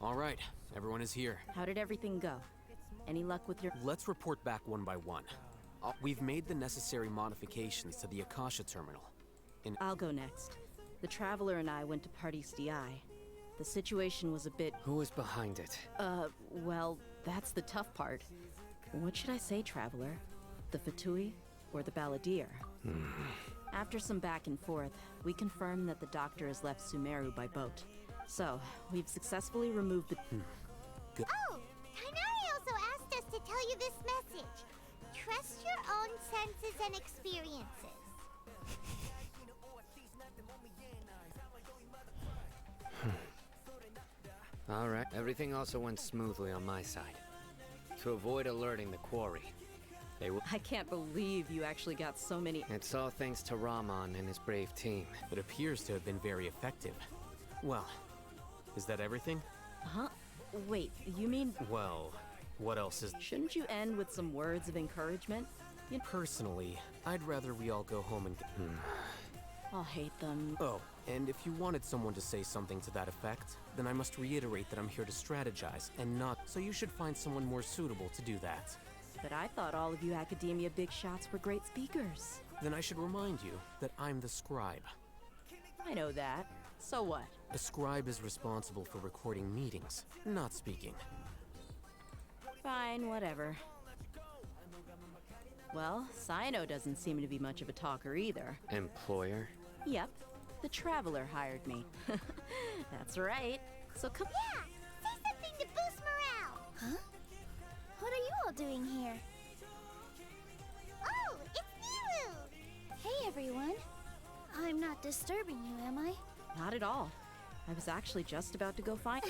All right, everyone is here. How did everything go? Any luck with your... Let's report back one by one. We've made the necessary modifications to the Akasha terminal. I'll go next. The Traveler and I went to Parties DI. The situation was a bit... Who was behind it? Well, that's the tough part. What should I say, Traveler? The Fatui or the Balladeer? After some back and forth, we confirmed that the doctor has left Sumeru by boat. So, we've successfully removed the... Oh! Tainari also asked us to tell you this message. Trust your own senses and experiences. Alright, everything also went smoothly on my side. To avoid alerting the quarry, I can't believe you actually got so many... It's all thanks to Rahman and his brave team. It appears to have been very effective. Well, is that everything? Huh? Wait, you mean... Well, what else is... Shouldn't you end with some words of encouragement? Personally, I'd rather we all go home and... I'll hate them. Oh, and if you wanted someone to say something to that effect, then I must reiterate that I'm here to strategize and not... So you should find someone more suitable to do that. But I thought all of you academia big shots were great speakers. Then I should remind you that I'm the scribe. I know that. So what? A scribe is responsible for recording meetings, not speaking. Fine, whatever. Well, Sino doesn't seem to be much of a talker either. Employer? Yep, the Traveler hired me. That's right. So come. Yeah! Say something to boost morale! Huh? What are you all doing here? Oh, it's Niru! Hey, everyone. I'm not disturbing you, am I? Not at all. I was actually just about to go find.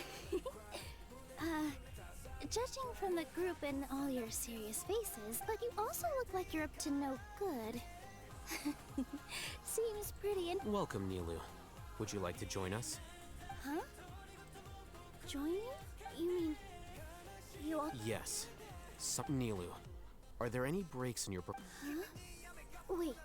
Judging from the group and all your serious faces, but you also look like you're up to no good. Seems pretty Welcome, Nilu. Would you like to join us? Huh? Join you? You mean... you all... Yes. Nilu, are there any breaks in your... Huh? Wait.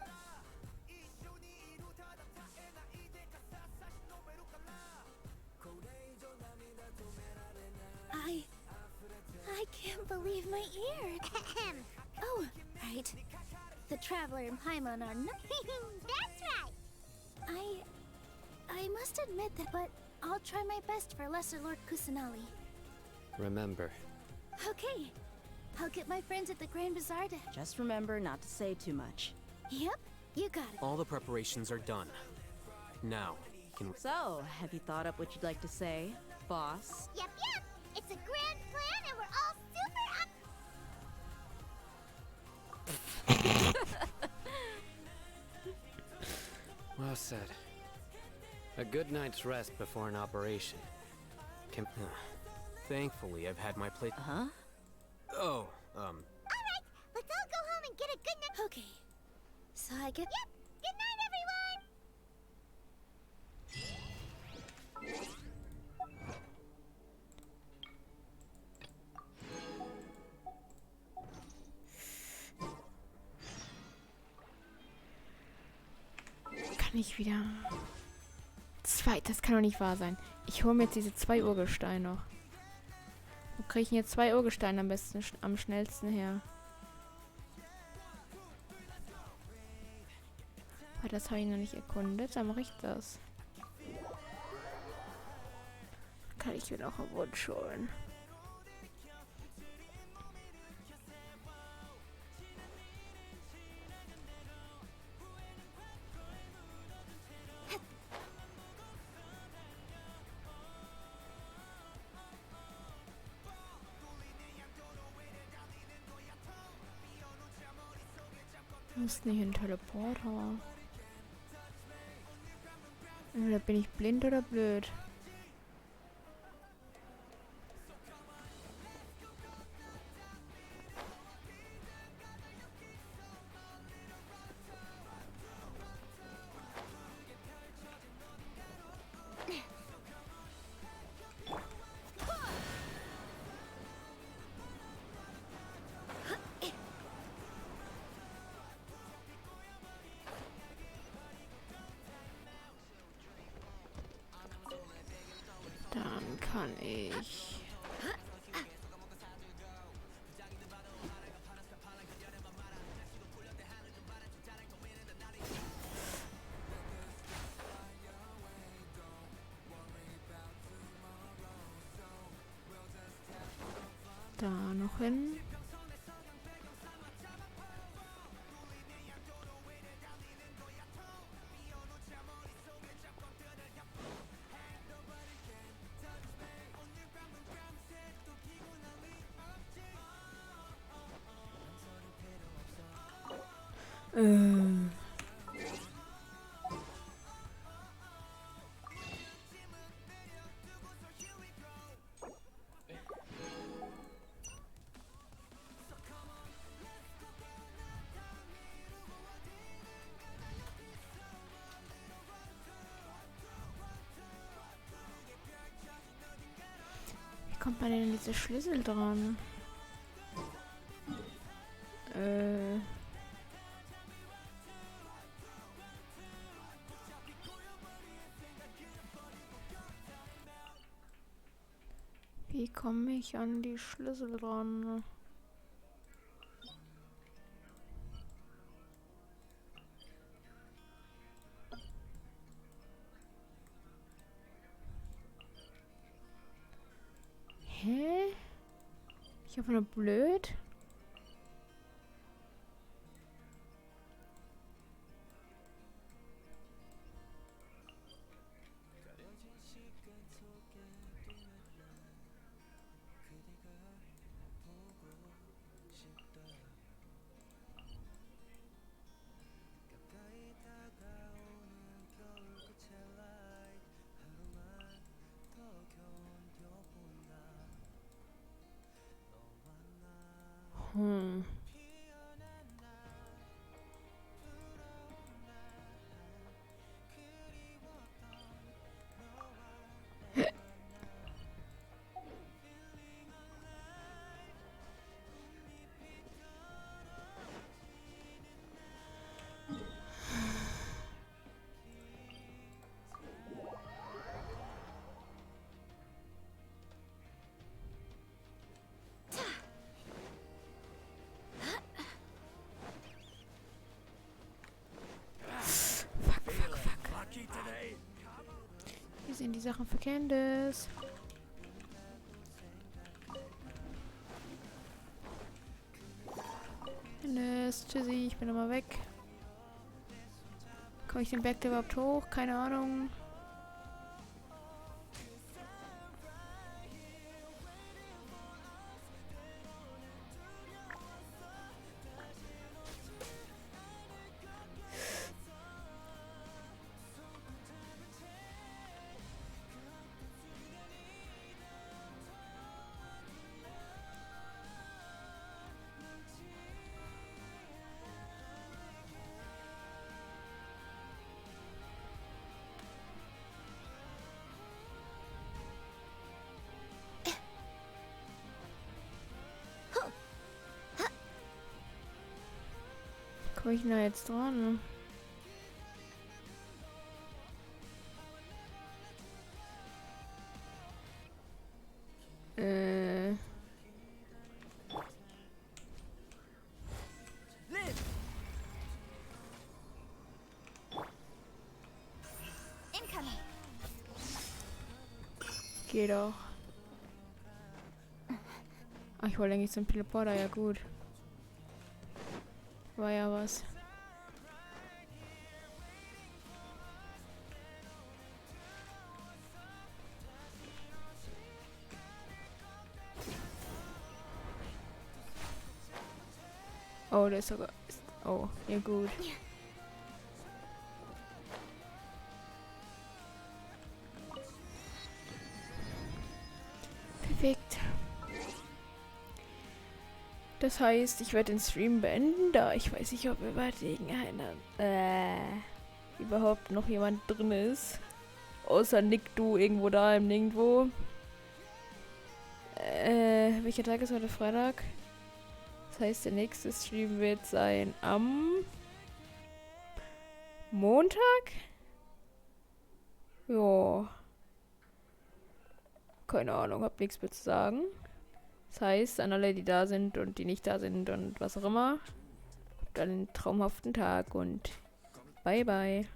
I can't believe my ear. Oh, right. The Traveler and Paimon are not... That's right! I must admit that, but I'll try my best for Lesser Lord Kusanali. Remember. Okay. I'll get my friends at the Grand Bazaar to... Just remember not to say too much. Yep, you got it. All the preparations are done. Now, can... So, have you thought up what you'd like to say, boss? Yep. It's a grand plan and we're all super Well said. A good night's rest before an operation. Thankfully, I've had my plate. Huh? Oh, Alright, let's all go home and get a good night. Okay. So I get... Yep! Good night, everyone! Kann ich wieder... Das kann doch nicht wahr sein. Ich hole mir jetzt diese 2 Urgesteine noch. Wo kriege ich denn jetzt 2 Urgesteine am besten, am schnellsten her? Aber das habe ich noch nicht erkundet, dann mache ich das. Kann ich mir noch einen Wunsch holen. Wo ist denn hier ein Teleporter? Oder bin ich blind oder blöd? Dann kann ich... da noch hin. Wie kommt man denn an diese Schlüssel dran? Wie komme ich an die Schlüssel dran? Hä? Ich hoffe nur blöd. Hm. Wie sind die Sachen für Candice? Candice, tschüssi, ich bin immer weg. Komme ich den Berg überhaupt hoch? Keine Ahnung. Komme ich denn da jetzt dran? Geht doch. Ach, ich wollte eigentlich zum Teleporter, ja gut. War ja was. Oh, der ist sogar... Oh, ja gut. Perfekt. Das heißt, ich werde den Stream beenden, da ich weiß nicht, ob überhaupt noch jemand drin ist. Außer Nick, du irgendwo da im Nirgendwo. Welcher Tag ist heute? Freitag? Das heißt, der nächste Stream wird sein am Montag? Ja. Keine Ahnung, hab nichts mehr zu sagen. Das heißt, an alle, die da sind und die nicht da sind und was auch immer, habt einen traumhaften Tag und bye bye.